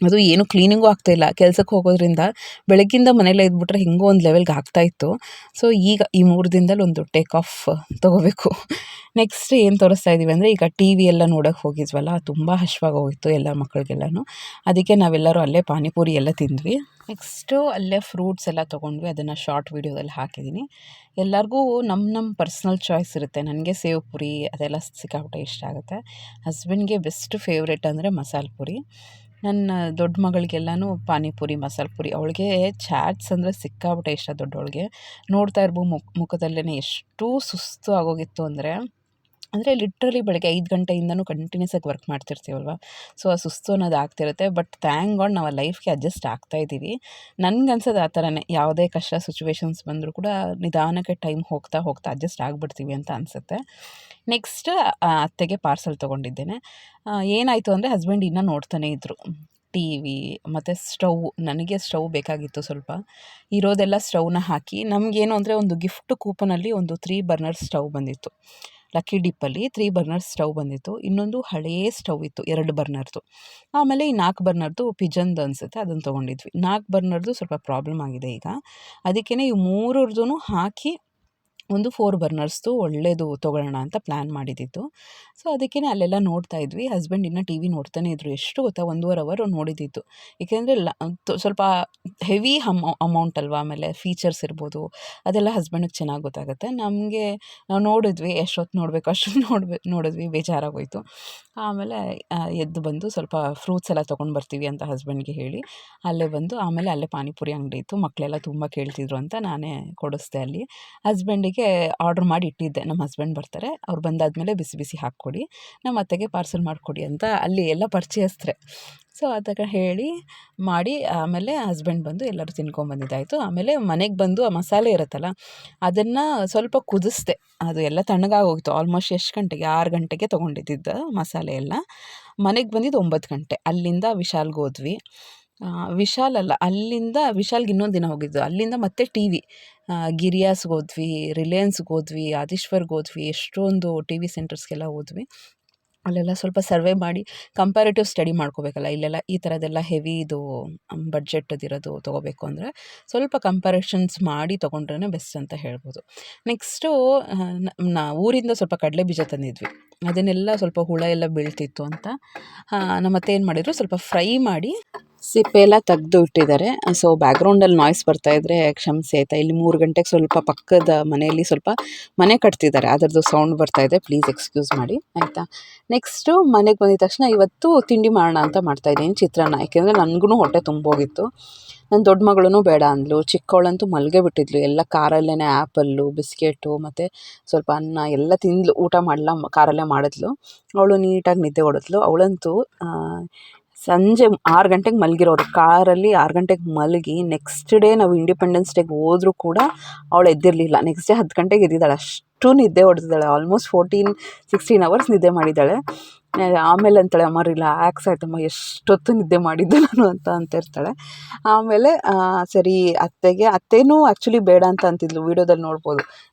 ಅದು ಏನು ಕ್ಲೀನಿಂಗೂ ಆಗ್ತಾಯಿಲ್ಲ. ಕೆಲಸಕ್ಕೆ ಹೋಗೋದ್ರಿಂದ ಬೆಳಗ್ಗಿಂದ ಮನೇಲೇ ಇದ್ಬಿಟ್ರೆ ಹೆಂಗೋ ಒಂದು ಲೆವೆಲ್ಗೆ ಆಗ್ತಾಯಿತ್ತು. ಸೊ ಈಗ ಈ 3 ದಿನದಲ್ಲಿ ಒಂದು ಟೇಕ್ ಆಫ್ ತೊಗೋಬೇಕು. ನೆಕ್ಸ್ಟ್ ಏನು ತೋರಿಸ್ತಾ ಇದ್ದೀವಿ ಅಂದರೆ, ಈಗ ಟಿ ವಿ ಎಲ್ಲ ನೋಡೋಕ್ಕೆ ಹೋಗಿದ್ವಲ್ಲ, ತುಂಬ ಹಶ್ವಾಗಿ ಹೋಗಿತ್ತು ಎಲ್ಲ ಮಕ್ಕಳಿಗೆಲ್ಲನೂ. ಅದಕ್ಕೆ ನಾವೆಲ್ಲರೂ ಅಲ್ಲೇ ಪಾನಿಪುರಿ ಎಲ್ಲ ತಿಂದ್ವಿ. ನೆಕ್ಸ್ಟು ಅಲ್ಲೇ ಫ್ರೂಟ್ಸ್ ಎಲ್ಲ ತೊಗೊಂಡ್ವಿ, ಅದನ್ನು ಶಾರ್ಟ್ ವೀಡಿಯೋದಲ್ಲಿ ಹಾಕಿದ್ದೀನಿ. ಎಲ್ಲರಿಗೂ ನಮ್ಮ ಪರ್ಸ್ನಲ್ ಚಾಯ್ಸ್ ಇರುತ್ತೆ. ನನಗೆ ಸೇವ್ ಪುರಿ ಅದೆಲ್ಲ ಸಿಕ್ಕಾಪಟ್ಟೆ ಇಷ್ಟ ಆಗುತ್ತೆ. ಹಸ್ಬೆಂಡ್ಗೆ ಬೆಸ್ಟ್ ಫೇವ್ರೇಟ್ ಅಂದರೆ ಮಸಾಲೆ ಪುರಿ. ನನ್ನ ದೊಡ್ಡ ಮಗಳಿಗೆಲ್ಲನೂ ಪಾನಿಪುರಿ, ಮಸಾಲೆ ಪುರಿ. ಅವಳಿಗೆ ಚಾಟ್ಸ್ ಅಂದರೆ ಸಿಕ್ಕಾಪಟ್ಟೆ ಇಷ್ಟ ದೊಡ್ಡವಳಿಗೆ. ನೋಡ್ತಾ ಇರ್ಬೋದು ಮುಖದಲ್ಲೇ ಎಷ್ಟು ಸುಸ್ತು ಆಗೋಗಿತ್ತು ಅಂದರೆ ಲಿಟ್ರಲಿ ಬೆಳಗ್ಗೆ 5 ಗಂಟೆಯಿಂದನೂ ಕಂಟಿನ್ಯೂಸ್ ಆಗಿ ವರ್ಕ್ ಮಾಡ್ತಿರ್ತೀವಲ್ವ, ಸೊ ಆ ಸುಸ್ತು ಅನ್ನೋದು ಆಗ್ತಿರುತ್ತೆ. ಬಟ್ ಥ್ಯಾಂಕ್ ಗಾಡ್ ನಾವು ಆ ಲೈಫ್ಗೆ ಅಡ್ಜಸ್ಟ್ ಆಗ್ತಾಯಿದ್ದೀವಿ. ನನಗನ್ಸೋದು ಆ ಥರನೇ, ಯಾವುದೇ ಕಷ್ಟ ಸಿಚುವೇಶನ್ಸ್ ಬಂದರೂ ಕೂಡ ನಿಧಾನಕ್ಕೆ ಟೈಮ್ ಹೋಗ್ತಾ ಅಡ್ಜಸ್ಟ್ ಆಗಿಬಿಡ್ತೀವಿ ಅಂತ ಅನಿಸುತ್ತೆ. ನೆಕ್ಸ್ಟ್ ಅತ್ತೆಗೆ ಪಾರ್ಸಲ್ ತೊಗೊಂಡಿದ್ದೇನೆ. ಏನಾಯಿತು ಅಂದರೆ, ಹಸ್ಬೆಂಡ್ ಇನ್ನೂ ನೋಡ್ತಾನೇ ಇದ್ದರು ಟಿ ವಿ ಮತ್ತು ಸ್ಟವ್. ನನಗೆ ಸ್ಟವ್ ಬೇಕಾಗಿತ್ತು ಸ್ವಲ್ಪ, ಇರೋದೆಲ್ಲ ಸ್ಟವ್ನ ಹಾಕಿ. ನಮಗೇನು ಅಂದರೆ, ಒಂದು ಗಿಫ್ಟ್ ಕೂಪನಲ್ಲಿ ಒಂದು 3 ಬರ್ನರ್ ಸ್ಟವ್ ಬಂದಿತ್ತು. ಲಕ್ಕಿ ಡಿಪ್ಪಲ್ಲಿ 3 ಬರ್ನರ್ ಸ್ಟವ್ ಬಂದಿತ್ತು. ಇನ್ನೊಂದು ಹಳೆಯ ಸ್ಟವ್ ಇತ್ತು 2 ಬರ್ನರ್ದು. ಆಮೇಲೆ ಈ 4 ಬರ್ನರ್ದು ಪಿಜನ್ದು ಅನಿಸುತ್ತೆ, ಅದನ್ನು ತೊಗೊಂಡಿದ್ವಿ. 4 ಬರ್ನರ್ದು ಸ್ವಲ್ಪ ಪ್ರಾಬ್ಲಮ್ ಆಗಿದೆ ಈಗ, ಅದಕ್ಕೇ ಈ 3 ಹಾಕಿ ಒಂದು 4 ಬರ್ನರ್ಸ್ದು ಒಳ್ಳೆಯದು ತೊಗೊಳ್ಳೋಣ ಅಂತ ಪ್ಲ್ಯಾನ್ ಮಾಡಿದ್ದಿತ್ತು. ಸೊ ಅದಕ್ಕೇ ಅಲ್ಲೆಲ್ಲ ನೋಡ್ತಾ ಇದ್ವಿ. ಹಸ್ಬೆಂಡ್ ಇನ್ನೂ ಟಿ ವಿ ನೋಡ್ತಾನೆ ಇದ್ದರು. ಎಷ್ಟು ಗೊತ್ತಾ, 1.5 ಅವರ್ ನೋಡಿದ್ದಿತ್ತು. ಏಕೆಂದರೆ ಸ್ವಲ್ಪ ಹೆವಿ ಅಮೌಂಟ್ ಅಲ್ವಾ, ಆಮೇಲೆ ಫೀಚರ್ಸ್ ಇರ್ಬೋದು, ಅದೆಲ್ಲ ಹಸ್ಬೆಂಡಿಗೆ ಚೆನ್ನಾಗಿ ಗೊತ್ತಾಗುತ್ತೆ. ನಮಗೆ ನಾವು ನೋಡಿದ್ವಿ, ಎಷ್ಟೊತ್ತು ನೋಡಬೇಕು ಅಷ್ಟೊತ್ತು ನೋಡಿದ್ವಿ, ಬೇಜಾರಾಗೋಯಿತು. ಆಮೇಲೆ ಎದ್ದು ಬಂದು ಸ್ವಲ್ಪ ಫ್ರೂಟ್ಸ್ ಎಲ್ಲ ತೊಗೊಂಡು ಬರ್ತೀವಿ ಅಂತ ಹಸ್ಬೆಂಡ್ಗೆ ಹೇಳಿ ಅಲ್ಲೇ ಬಂದು, ಆಮೇಲೆ ಅಲ್ಲೇ ಪಾನಿಪುರಿ ಅಂಗಡಿ ಇತ್ತು, ಮಕ್ಕಳೆಲ್ಲ ತುಂಬ ಕೇಳ್ತಿದ್ರು ಅಂತ ನಾನೇ ಕೊಡಿಸ್ದೆ ಅಲ್ಲಿ. ಹಸ್ಬೆಂಡಿಗೆ ಆರ್ಡ್ರ್ ಮಾಡಿ ಇಟ್ಟಿದ್ದೆ, ನಮ್ಮ ಹಸ್ಬೆಂಡ್ ಬರ್ತಾರೆ, ಅವ್ರು ಬಂದಾದಮೇಲೆ ಬಿಸಿ ಬಿಸಿ ಹಾಕ್ಕೊಡಿ, ನಮ್ಮ ಅತ್ತೆಗೆ ಪಾರ್ಸಲ್ ಮಾಡಿಕೊಡಿ ಅಂತ ಅಲ್ಲಿ ಎಲ್ಲ ಪರಿಚಯಸ್ತ್ರೆ. ಸೊ ಅದಕ್ಕೆ ಹೇಳಿ ಮಾಡಿ ಆಮೇಲೆ ಹಸ್ಬೆಂಡ್ ಬಂದು ಎಲ್ಲರೂ ತಿನ್ಕೊಂಬಂದಿದ್ದಾಯಿತು. ಆಮೇಲೆ ಮನೆಗೆ ಬಂದು ಆ ಮಸಾಲೆ ಇರುತ್ತಲ್ಲ, ಅದನ್ನು ಸ್ವಲ್ಪ ಕುದಿಸ್ದೆ. ಅದು ಎಲ್ಲ ತಣ್ಣಗಾಗೋಗಿತ್ತು. ಆಲ್ಮೋಸ್ಟ್ ಎಷ್ಟು ಗಂಟೆಗೆ, 6 ಗಂಟೆಗೆ ತೊಗೊಂಡಿದ್ದಿದ್ದು ಮಸಾಲೆ ಎಲ್ಲ. ಮನೆಗೆ ಬಂದಿದ್ದು 9 ಗಂಟೆ. ಅಲ್ಲಿಂದ ವಿಶಾಲ್ಗೆ ಹೋದ್ವಿ. ಅಲ್ಲಿಂದ ವಿಶಾಲ್ಗೆ ಇನ್ನೊಂದು ದಿನ ಹೋಗಿದ್ದು. ಅಲ್ಲಿಂದ ಮತ್ತೆ ಟಿ ವಿ ಗಿರಿಯಾಸ್ಗೆ ಹೋದ್ವಿ, ರಿಲಯನ್ಸ್ಗೆ ಹೋದ್ವಿ, ಆದಿಶ್ವರ್ಗೆ ಹೋದ್ವಿ, ಎಷ್ಟೊಂದು ಟಿ ವಿ ಸೆಂಟರ್ಸ್ಗೆಲ್ಲ ಹೋದ್ವಿ. ಅಲ್ಲೆಲ್ಲ ಸ್ವಲ್ಪ ಸರ್ವೆ ಮಾಡಿ ಕಂಪ್ಯಾರಿಟಿವ್ ಸ್ಟಡಿ ಮಾಡ್ಕೋಬೇಕಲ್ಲ. ಇಲ್ಲೆಲ್ಲ ಈ ಥರದ್ದೆಲ್ಲ ಹೆವಿ ಇದು ಬಡ್ಜೆಟದಿರೋದು ತೊಗೋಬೇಕು ಅಂದರೆ ಸ್ವಲ್ಪ ಕಂಪ್ಯಾರಿಷನ್ಸ್ ಮಾಡಿ ತೊಗೊಂಡ್ರೇ ಬೆಸ್ಟ್ ಅಂತ ಹೇಳ್ಬೋದು. ನೆಕ್ಸ್ಟು ಊರಿಂದ ಸ್ವಲ್ಪ ಕಡಲೆ ಬೀಜ ತಂದಿದ್ವಿ. ಅದನ್ನೆಲ್ಲ ಸ್ವಲ್ಪ ಹುಳ ಎಲ್ಲ ಬೀಳ್ತಿತ್ತು ಅಂತ ನಮ್ಮ ಅತ್ತೆ ಏನು ಮಾಡಿದ್ರು, ಸ್ವಲ್ಪ ಫ್ರೈ ಮಾಡಿ ಸಿಪ್ಪೆ ಎಲ್ಲ ತೆಗೆದು ಇಟ್ಟಿದ್ದಾರೆ. ಸೊ ಬ್ಯಾಕ್ಗ್ರೌಂಡಲ್ಲಿ ನಾಯ್ಸ್ ಬರ್ತಾಯಿದ್ರೆ ಕ್ಷಮಿಸಿ ಆಯಿತಾ. ಇಲ್ಲಿ 3 ಗಂಟೆಗೆ ಸ್ವಲ್ಪ ಪಕ್ಕದ ಮನೆಯಲ್ಲಿ ಸ್ವಲ್ಪ ಮನೆ ಕಟ್ತಿದ್ದಾರೆ, ಅದರದ್ದು ಸೌಂಡ್ ಬರ್ತಾಯಿದೆ, ಪ್ಲೀಸ್ ಎಕ್ಸ್ಕ್ಯೂಸ್ ಮಾಡಿ ಆಯಿತಾ. ನೆಕ್ಸ್ಟು ಮನೆಗೆ ಬಂದಿದ ತಕ್ಷಣ ಇವತ್ತು ತಿಂಡಿ ಮಾಡೋಣ ಅಂತ ಮಾಡ್ತಾಯಿದ್ದೀನಿ, ಚಿತ್ರಾನ್ನ. ಯಾಕೆಂದರೆ ನನಗೂ ಹೊಟ್ಟೆ ತುಂಬೋಗಿತ್ತು. ನನ್ನ ದೊಡ್ಡ ಮಗಳೂ ಬೇಡ ಅಂದಳು, ಚಿಕ್ಕವಳಂತೂ ಮಲ್ಗೆ ಬಿಟ್ಟಿದ್ಲು. ಎಲ್ಲ ಕಾರಲ್ಲೇ ಆ್ಯಪಲ್ಲು, ಬಿಸ್ಕೆಟು ಮತ್ತು ಸ್ವಲ್ಪ ಅನ್ನ ಎಲ್ಲ ತಿಂದ್ಲು. ಊಟ ಮಾಡಲ್ಲ, ಕಾರಲ್ಲೇ ಮಾಡಿದ್ಲು. ಅವಳು ನೀಟಾಗಿ ನಿದ್ದೆ ಹೊಡೆದ್ಲು. ಅವಳಂತೂ ಸಂಜೆ 6 ಗಂಟೆಗೆ ಮಲಗಿರೋರು, ಕಾರಲ್ಲಿ 6 ಗಂಟೆಗೆ ಮಲಗಿ ನೆಕ್ಸ್ಟ್ ಡೇ ನಾವು ಇಂಡಿಪೆಂಡೆನ್ಸ್ ಡೇಗೆ ಹೋದರೂ ಕೂಡ ಅವಳು ಎದ್ದಿರಲಿಲ್ಲ. ನೆಕ್ಸ್ಟ್ ಡೇ 10 ಗಂಟೆಗೆ ಎದ್ದಿದ್ದಾಳೆ. ಅಷ್ಟು ನಿದ್ದೆ ಹೊಡೆದಿದ್ದಾಳೆ, ಆಲ್ಮೋಸ್ಟ್ 14-16 ಅವರ್ಸ್ ನಿದ್ದೆ ಮಾಡಿದ್ದಾಳೆ. ಆಮೇಲೆ ಅಂತಾಳೆ, ಅಮ್ಮ ರಿಲ್ಯಾಕ್ಸ್ ಆಯ್ತಮ್ಮ, ಎಷ್ಟೊತ್ತು ನಿದ್ದೆ ಮಾಡಿದ್ದೆ ನಾನು ಅಂತ ಇರ್ತಾಳೆ. ಆಮೇಲೆ ಸರಿ ಅತ್ತೆನೂ ಆ್ಯಕ್ಚುಲಿ ಬೇಡ ಅಂತ ಅಂತಿದ್ಲು, ವೀಡಿಯೋದಲ್ಲಿ ನೋಡ್ಬೋದು.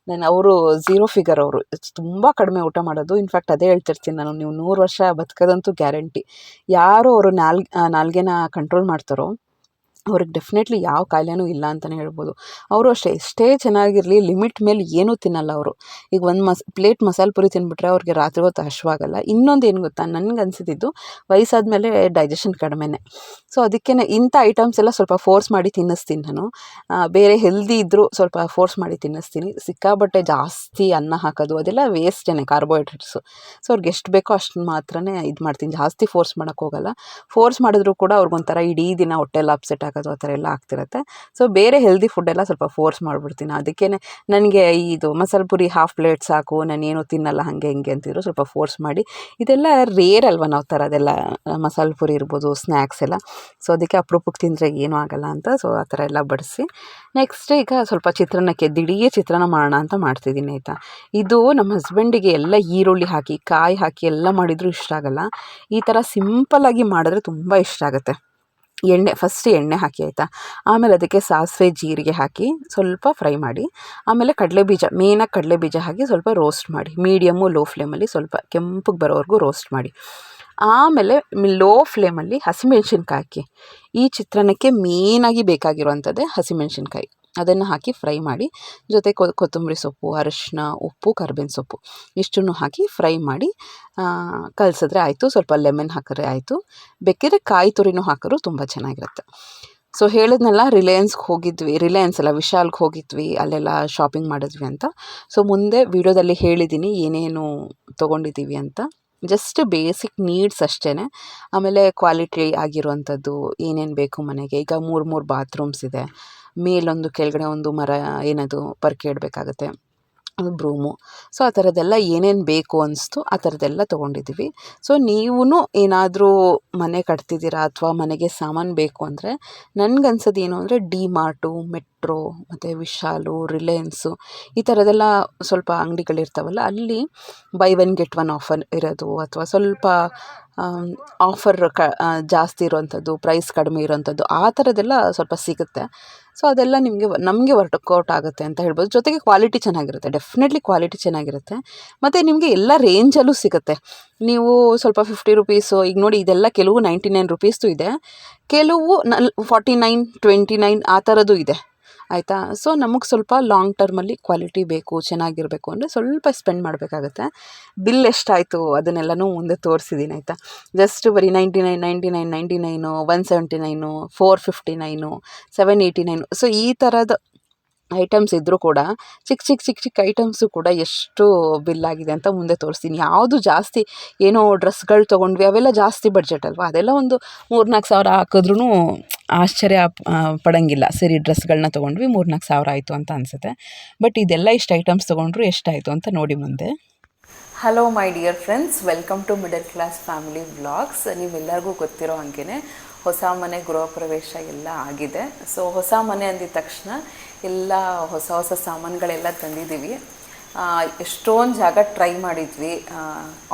ಅವರು 0 ಫಿಗರ್, ಅವರು ತುಂಬ ಕಡಿಮೆ ಊಟ ಮಾಡೋದು. ಇನ್ಫ್ಯಾಕ್ಟ್ ಅದೇ ಹೇಳ್ತಿರ್ತೀನಿ ನಾನು, ನೀವು 100 ವರ್ಷ ಬದುಕೋದಂತೂ ಗ್ಯಾರಂಟಿ. ಯಾರು ಅವರು ನಾಲ್ಗೆನ ಕಂಟ್ರೋಲ್ ಮಾಡ್ತಾರೋ ಅವ್ರಿಗೆ ಡೆಫಿನೆಟ್ಲಿ ಯಾವ ಕಾಯಿಲೆನೂ ಇಲ್ಲ ಅಂತಲೇ ಹೇಳ್ಬೋದು. ಅವರು ಅಷ್ಟೇ, ಎಷ್ಟೇ ಚೆನ್ನಾಗಿರಲಿ ಲಿಮಿಟ್ ಮೇಲೆ ಏನೂ ತಿನ್ನಲ್ಲ ಅವರು. ಈಗ ಒಂದು ಪ್ಲೇಟ್ ಮಸಾಲೆ ಪುರಿ ತಿಂದುಬಿಟ್ರೆ ಅವ್ರಿಗೆ ರಾತ್ರಿ ಹೊತ್ತು ಹಶ್ವಾಗಲ್ಲ. ಇನ್ನೊಂದು ಏನು ಗೊತ್ತಾ, ನನಗೆ ಅನಿಸಿದ್ದು ವಯಸ್ಸಾದಮೇಲೆ ಡೈಜೆಷನ್ ಕಡಿಮೆನೇ. ಸೊ ಅದಕ್ಕೇ ಇಂಥ ಐಟಮ್ಸ್ ಎಲ್ಲ ಸ್ವಲ್ಪ ಫೋರ್ಸ್ ಮಾಡಿ ತಿನ್ನಿಸ್ತೀನಿ ನಾನು. ಬೇರೆ ಹೆಲ್ದಿ ಇದ್ದರೂ ಸ್ವಲ್ಪ ಫೋರ್ಸ್ ಮಾಡಿ ತಿನ್ನಿಸ್ತೀನಿ. ಸಿಕ್ಕಾಬಟ್ಟೆ ಜಾಸ್ತಿ ಅನ್ನ ಹಾಕೋದು ಅದೆಲ್ಲ ವೇಸ್ಟೇ, ಕಾರ್ಬೋಹೈಡ್ರೇಟ್ಸು. ಸೊ ಅವ್ರಿಗೆ ಎಷ್ಟು ಬೇಕೋ ಅಷ್ಟು ಮಾತ್ರನೇ ಇದು ಮಾಡ್ತೀನಿ, ಜಾಸ್ತಿ ಫೋರ್ಸ್ ಮಾಡೋಕ್ಕೋಗಲ್ಲ. ಫೋರ್ಸ್ ಮಾಡಿದ್ರೂ ಕೂಡ ಅವ್ರಿಗೊಂಥರ ಇಡೀ ದಿನ ಹೊಟ್ಟೆಲ್ಲ ಅಪ್ಸೆಟ್ ಆಗೋದು ಆ ಥರ ಎಲ್ಲ ಆಗ್ತಿರುತ್ತೆ. ಸೊ ಬೇರೆ ಹೆಲ್ದಿ ಫುಡ್ಡೆಲ್ಲ ಸ್ವಲ್ಪ ಫೋರ್ಸ್ ಮಾಡಿಬಿಡ್ತೀನಿ. ಅದಕ್ಕೇ ನನಗೆ ಇದು ಮಸಾಲೆ ಪುರಿ 1/2 ಪ್ಲೇಟ್ ಸಾಕು, ನಾನೇನು ತಿನ್ನಲ್ಲ ಹಾಗೆ ಹಿಂಗೆ ಅಂತಿದ್ರು, ಸ್ವಲ್ಪ ಫೋರ್ಸ್ ಮಾಡಿ. ಇದೆಲ್ಲ ರೇರ್ ಅಲ್ವ ನಾವು ತರೋದೆಲ್ಲ, ಮಸಾಲೆ ಪುರಿ ಇರ್ಬೋದು, ಸ್ನ್ಯಾಕ್ಸ್ ಎಲ್ಲ. ಸೊ ಅದಕ್ಕೆ ಅಪರೂಪಕ್ಕೆ ತಿಂದರೆ ಏನೂ ಆಗೋಲ್ಲ ಅಂತ ಸೊ ಆ ಥರ ಎಲ್ಲ ಬಡಿಸಿ ನೆಕ್ಸ್ಟ್ ಈಗ ಸ್ವಲ್ಪ ಚಿತ್ರಾನ್ನಕ್ಕೆ ದಿಢೀರ್ ಚಿತ್ರಾನ್ನ ಮಾಡೋಣ ಅಂತ ಮಾಡ್ತಿದ್ದೀನಿ ಆಯಿತಾ. ಇದು ನಮ್ಮ ಹಸ್ಬೆಂಡಿಗೆ ಎಲ್ಲ ಈರುಳ್ಳಿ ಹಾಕಿ ಕಾಯಿ ಹಾಕಿ ಎಲ್ಲ ಮಾಡಿದರೂ ಇಷ್ಟ ಆಗೋಲ್ಲ. ಈ ಥರ ಸಿಂಪಲ್ಲಾಗಿ ಮಾಡಿದ್ರೆ ತುಂಬ ಇಷ್ಟ ಆಗುತ್ತೆ. ಫಸ್ಟ್ ಎಣ್ಣೆ ಹಾಕಿ ಆಯಿತಾ, ಆಮೇಲೆ ಅದಕ್ಕೆ ಸಾಸಿವೆ ಜೀರಿಗೆ ಹಾಕಿ ಸ್ವಲ್ಪ ಫ್ರೈ ಮಾಡಿ, ಆಮೇಲೆ ಕಡಲೆಬೀಜ, ಮೇಯ್ನಾಗಿ ಕಡಲೆಬೀಜ ಹಾಕಿ ಸ್ವಲ್ಪ ರೋಸ್ಟ್ ಮಾಡಿ, ಮೀಡಿಯಮ್ಮು ಲೋ ಫ್ಲೇಮಲ್ಲಿ ಸ್ವಲ್ಪ ಕೆಂಪಗೆ ಬರೋವರೆಗೂ ರೋಸ್ಟ್ ಮಾಡಿ. ಆಮೇಲೆ ಲೋ ಫ್ಲೇಮಲ್ಲಿ ಹಸಿಮೆಣ್ಸಿನ್ಕಾಯಿ ಹಾಕಿ. ಈ ಚಿತ್ರಾನ್ನಕ್ಕೆ ಮೇಯ್ನಾಗಿ ಬೇಕಾಗಿರುವಂಥದ್ದೇ ಹಸಿಮೆಣ್ಸಿನ್ಕಾಯಿ. ಅದನ್ನು ಹಾಕಿ ಫ್ರೈ ಮಾಡಿ, ಜೊತೆ ಕೊತ್ತಂಬರಿ ಸೊಪ್ಪು, ಅರಿಶಿನ, ಉಪ್ಪು, ಕರಿಬೇವಿನ ಸೊಪ್ಪು ಇಷ್ಟನ್ನು ಹಾಕಿ ಫ್ರೈ ಮಾಡಿ ಕಲಸಿದ್ರೆ ಆಯಿತು. ಸ್ವಲ್ಪ ಲೆಮನ್ ಹಾಕಿದ್ರೆ ಆಯಿತು. ಬೇಕಿದ್ರೆ ಕಾಯಿ ತುರಿನೂ ಹಾಕಿದ್ರು ತುಂಬ ಚೆನ್ನಾಗಿರುತ್ತೆ. ಸೊ ಹೇಳಿದ್ನೆಲ್ಲ ರಿಲಯನ್ಸ್ ಅಲ್ಲ ವಿಶಾಲ್ಗೆ ಹೋಗಿದ್ವಿ, ಅಲ್ಲೆಲ್ಲ ಶಾಪಿಂಗ್ ಮಾಡಿದ್ವಿ ಅಂತ. ಸೊ ಮುಂದೆ ವಿಡಿಯೋದಲ್ಲಿ ಹೇಳಿದ್ದೀನಿ ಏನೇನು ತೊಗೊಂಡಿದ್ದೀವಿ ಅಂತ. ಜಸ್ಟ್ ಬೇಸಿಕ್ ನೀಡ್ಸ್ ಅಷ್ಟೇ. ಆಮೇಲೆ ಕ್ವಾಲಿಟಿ ಆಗಿರುವಂಥದ್ದು ಏನೇನು ಬೇಕು ಮನೆಗೆ. ಈಗ 3 ಬಾತ್ರೂಮ್ಸ್ ಇದೆ, ಮೇಲೊಂದು ಕೆಳಗಡೆ ಒಂದು ಏನದು ಪರ್ಕೆ ಇಡಬೇಕಾಗತ್ತೆ, ಅದು ಬ್ರೂಮು. ಸೊ ಆ ಥರದ್ದೆಲ್ಲ ಏನೇನು ಬೇಕು ಅನಿಸ್ತು ಆ ಥರದ್ದೆಲ್ಲ ತೊಗೊಂಡಿದ್ದೀವಿ. ಸೊ ನೀವೂ ಏನಾದರೂ ಮನೆ ಕಟ್ತಿದ್ದೀರಾ ಅಥವಾ ಮನೆಗೆ ಸಾಮಾನು ಬೇಕು ಅಂದರೆ ನನಗನ್ಸೋದು ಏನು ಅಂದರೆ ಡಿ-ಮಾರ್ಟು, ಮೆಟ್ರೋ ಮತ್ತು ವಿಶಾಲು, ರಿಲಯನ್ಸು ಈ ಥರದ್ದೆಲ್ಲ ಸ್ವಲ್ಪ ಅಂಗಡಿಗಳಿರ್ತಾವಲ್ಲ, ಅಲ್ಲಿ ಬೈ 1 get 1 ಆಫರ್ ಇರೋದು ಅಥವಾ ಸ್ವಲ್ಪ ಆಫರ್ ಜಾಸ್ತಿ ಇರೋವಂಥದ್ದು, ಪ್ರೈಸ್ ಕಡಿಮೆ ಇರೋವಂಥದ್ದು ಆ ಥರದ್ದೆಲ್ಲ ಸ್ವಲ್ಪ ಸಿಗುತ್ತೆ. ಸೊ ಅದೆಲ್ಲ ನಮಗೆ ವರ್ಕೌಟ್ ಆಗುತ್ತೆ ಅಂತ ಹೇಳ್ಬೋದು. ಜೊತೆಗೆ ಕ್ವಾಲಿಟಿ ಚೆನ್ನಾಗಿರುತ್ತೆ, ಡೆಫಿನೆಟ್ಲಿ ಕ್ವಾಲಿಟಿ ಚೆನ್ನಾಗಿರುತ್ತೆ. ಮತ್ತು ನಿಮಗೆ ಎಲ್ಲ ರೇಂಜಲ್ಲೂ ಸಿಗುತ್ತೆ. ನೀವು ಸ್ವಲ್ಪ 50 ರುಪೀಸು, ಈಗ ನೋಡಿ ಇದೆಲ್ಲ ಕೆಲವು 99 ರುಪೀಸ್ದು ಇದೆ, ಕೆಲವು 49, 29 ಆ ಥರದ್ದು ಇದೆ ಆಯಿತಾ. ಸೊ ನಮಗೆ ಸ್ವಲ್ಪ ಲಾಂಗ್ ಟರ್ಮಲ್ಲಿ ಕ್ವಾಲಿಟಿ ಬೇಕು, ಚೆನ್ನಾಗಿರಬೇಕು ಅಂದರೆ ಸ್ವಲ್ಪ ಸ್ಪೆಂಡ್ ಮಾಡಬೇಕಾಗತ್ತೆ. ಬಿಲ್ ಎಷ್ಟಾಯಿತು ಅದನ್ನೆಲ್ಲನೂ ಮುಂದೆ ತೋರಿಸಿದ್ದೀನಿ ಆಯಿತಾ. ಜಸ್ಟ್ ಬರೀ 99, 99, 179, 459, 789. ಸೊ ಈ ಥರದ ಐಟಮ್ಸ್ ಇದ್ದರೂ ಕೂಡ ಚಿಕ್ಕ ಐಟಮ್ಸು ಕೂಡ ಎಷ್ಟು ಬಿಲ್ ಆಗಿದೆ ಅಂತ ಮುಂದೆ ತೋರಿಸ್ತೀನಿ. ಯಾವುದು ಜಾಸ್ತಿ ಏನೋ ಡ್ರೆಸ್ಗಳು ತೊಗೊಂಡ್ವಿ ಅವೆಲ್ಲ ಜಾಸ್ತಿ ಬಡ್ಜೆಟ್ ಅಲ್ವಾ, ಅದೆಲ್ಲ ಒಂದು 3-4 ಸಾವಿರ ಹಾಕಿದ್ರೂ ಆಶ್ಚರ್ಯ ಪಡೋಂಗಿಲ್ಲ. ಸರಿ ಡ್ರೆಸ್ಗಳನ್ನ ತೊಗೊಂಡ್ವಿ 3-4 ಸಾವಿರ ಆಯಿತು ಅಂತ ಅನಿಸುತ್ತೆ. ಬಟ್ ಇದೆಲ್ಲ ಇಷ್ಟು ಐಟಮ್ಸ್ ತೊಗೊಂಡ್ರು ಎಷ್ಟಾಯಿತು ಅಂತ ನೋಡಿ ಮುಂದೆ. Hello my dear friends, welcome to middle class family vlogs. ನೀವೆಲ್ಲರಿಗೂ ಗೊತ್ತಿರೋ ಹಾಗೆ ಹೊಸ ಮನೆ ಗೃಹ ಪ್ರವೇಶ ಎಲ್ಲ ಆಗಿದೆ. ಸೊ ಹೊಸ ಮನೆ ಅಂದಿದ ತಕ್ಷಣ ಎಲ್ಲ ಹೊಸ ಸಾಮಾನುಗಳೆಲ್ಲ ತಂದಿದ್ದೀವಿ. ಎಷ್ಟೊಂದು ಜಾಗ ಟ್ರೈ ಮಾಡಿದ್ವಿ,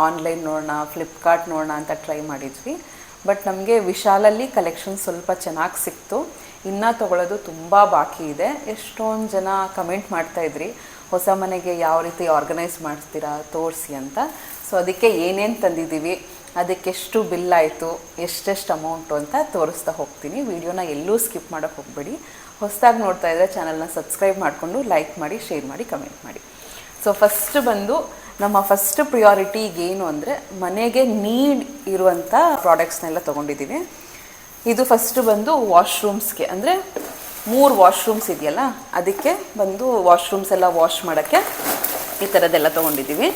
ಆನ್ಲೈನ್ ನೋಡೋಣ, ಫ್ಲಿಪ್ಕಾರ್ಟ್ ನೋಡೋಣ ಅಂತ ಟ್ರೈ ಮಾಡಿದ್ವಿ. ಬಟ್ ನಮಗೆ ವಿಶಾಲಲ್ಲಿ ಕಲೆಕ್ಷನ್ ಸ್ವಲ್ಪ ಚೆನ್ನಾಗಿ ಸಿಕ್ತು. ಇನ್ನೂ ತೊಗೊಳ್ಳೋದು ತುಂಬ ಬಾಕಿ ಇದೆ. ಎಷ್ಟೊಂದು ಜನ ಕಮೆಂಟ್ ಮಾಡ್ತಾಯಿದ್ರಿ ಹೊಸ ಮನೆಗೆ ಯಾವ ರೀತಿ ಆರ್ಗನೈಸ್ ಮಾಡ್ತೀರಾ ತೋರಿಸಿ ಅಂತ. ಸೊ ಅದಕ್ಕೆ ಏನೇನು ತಂದಿದ್ದೀವಿ, ಅದಕ್ಕೆಷ್ಟು ಬಿಲ್ ಆಯಿತು, ಎಷ್ಟೆಷ್ಟು ಅಮೌಂಟು ಅಂತ ತೋರಿಸ್ತಾ ಹೋಗ್ತೀನಿ. ವಿಡಿಯೋನ ಎಲ್ಲೂ ಸ್ಕಿಪ್ ಮಾಡೋಕ್ಕೆ ಹೋಗಬೇಡಿ. ಹೊಸದಾಗಿ ನೋಡ್ತಾ ಇದ್ದರೆ ಚಾನಲ್ನ ಸಬ್ಸ್ಕ್ರೈಬ್ ಮಾಡಿಕೊಂಡು ಲೈಕ್ ಮಾಡಿ, ಶೇರ್ ಮಾಡಿ, ಕಮೆಂಟ್ ಮಾಡಿ. ಸೊ ಫಸ್ಟ್ ಬಂದು ನಮ್ಮ ಫಸ್ಟ್ ಪ್ರಿಯಾರಿಟಿ ಏನು ಅಂದರೆ ಮನೆಗೆ ನೀಡ್ ಇರುವಂಥ ಪ್ರಾಡಕ್ಟ್ಸ್ನೆಲ್ಲ ತೊಗೊಂಡಿದ್ದೀವಿ. ಇದು ಫಸ್ಟು ಬಂದು ವಾಶ್ರೂಮ್ಸ್ಗೆ, ಅಂದರೆ 3 ವಾಶ್ರೂಮ್ಸ್ ಇದೆಯಲ್ಲ ಅದಕ್ಕೆ ಬಂದು ವಾಶ್ರೂಮ್ಸ್ ಎಲ್ಲ ವಾಶ್ ಮಾಡೋಕ್ಕೆ ಈ ಥರದ್ದೆಲ್ಲ ತೊಗೊಂಡಿದ್ದೀವಿ.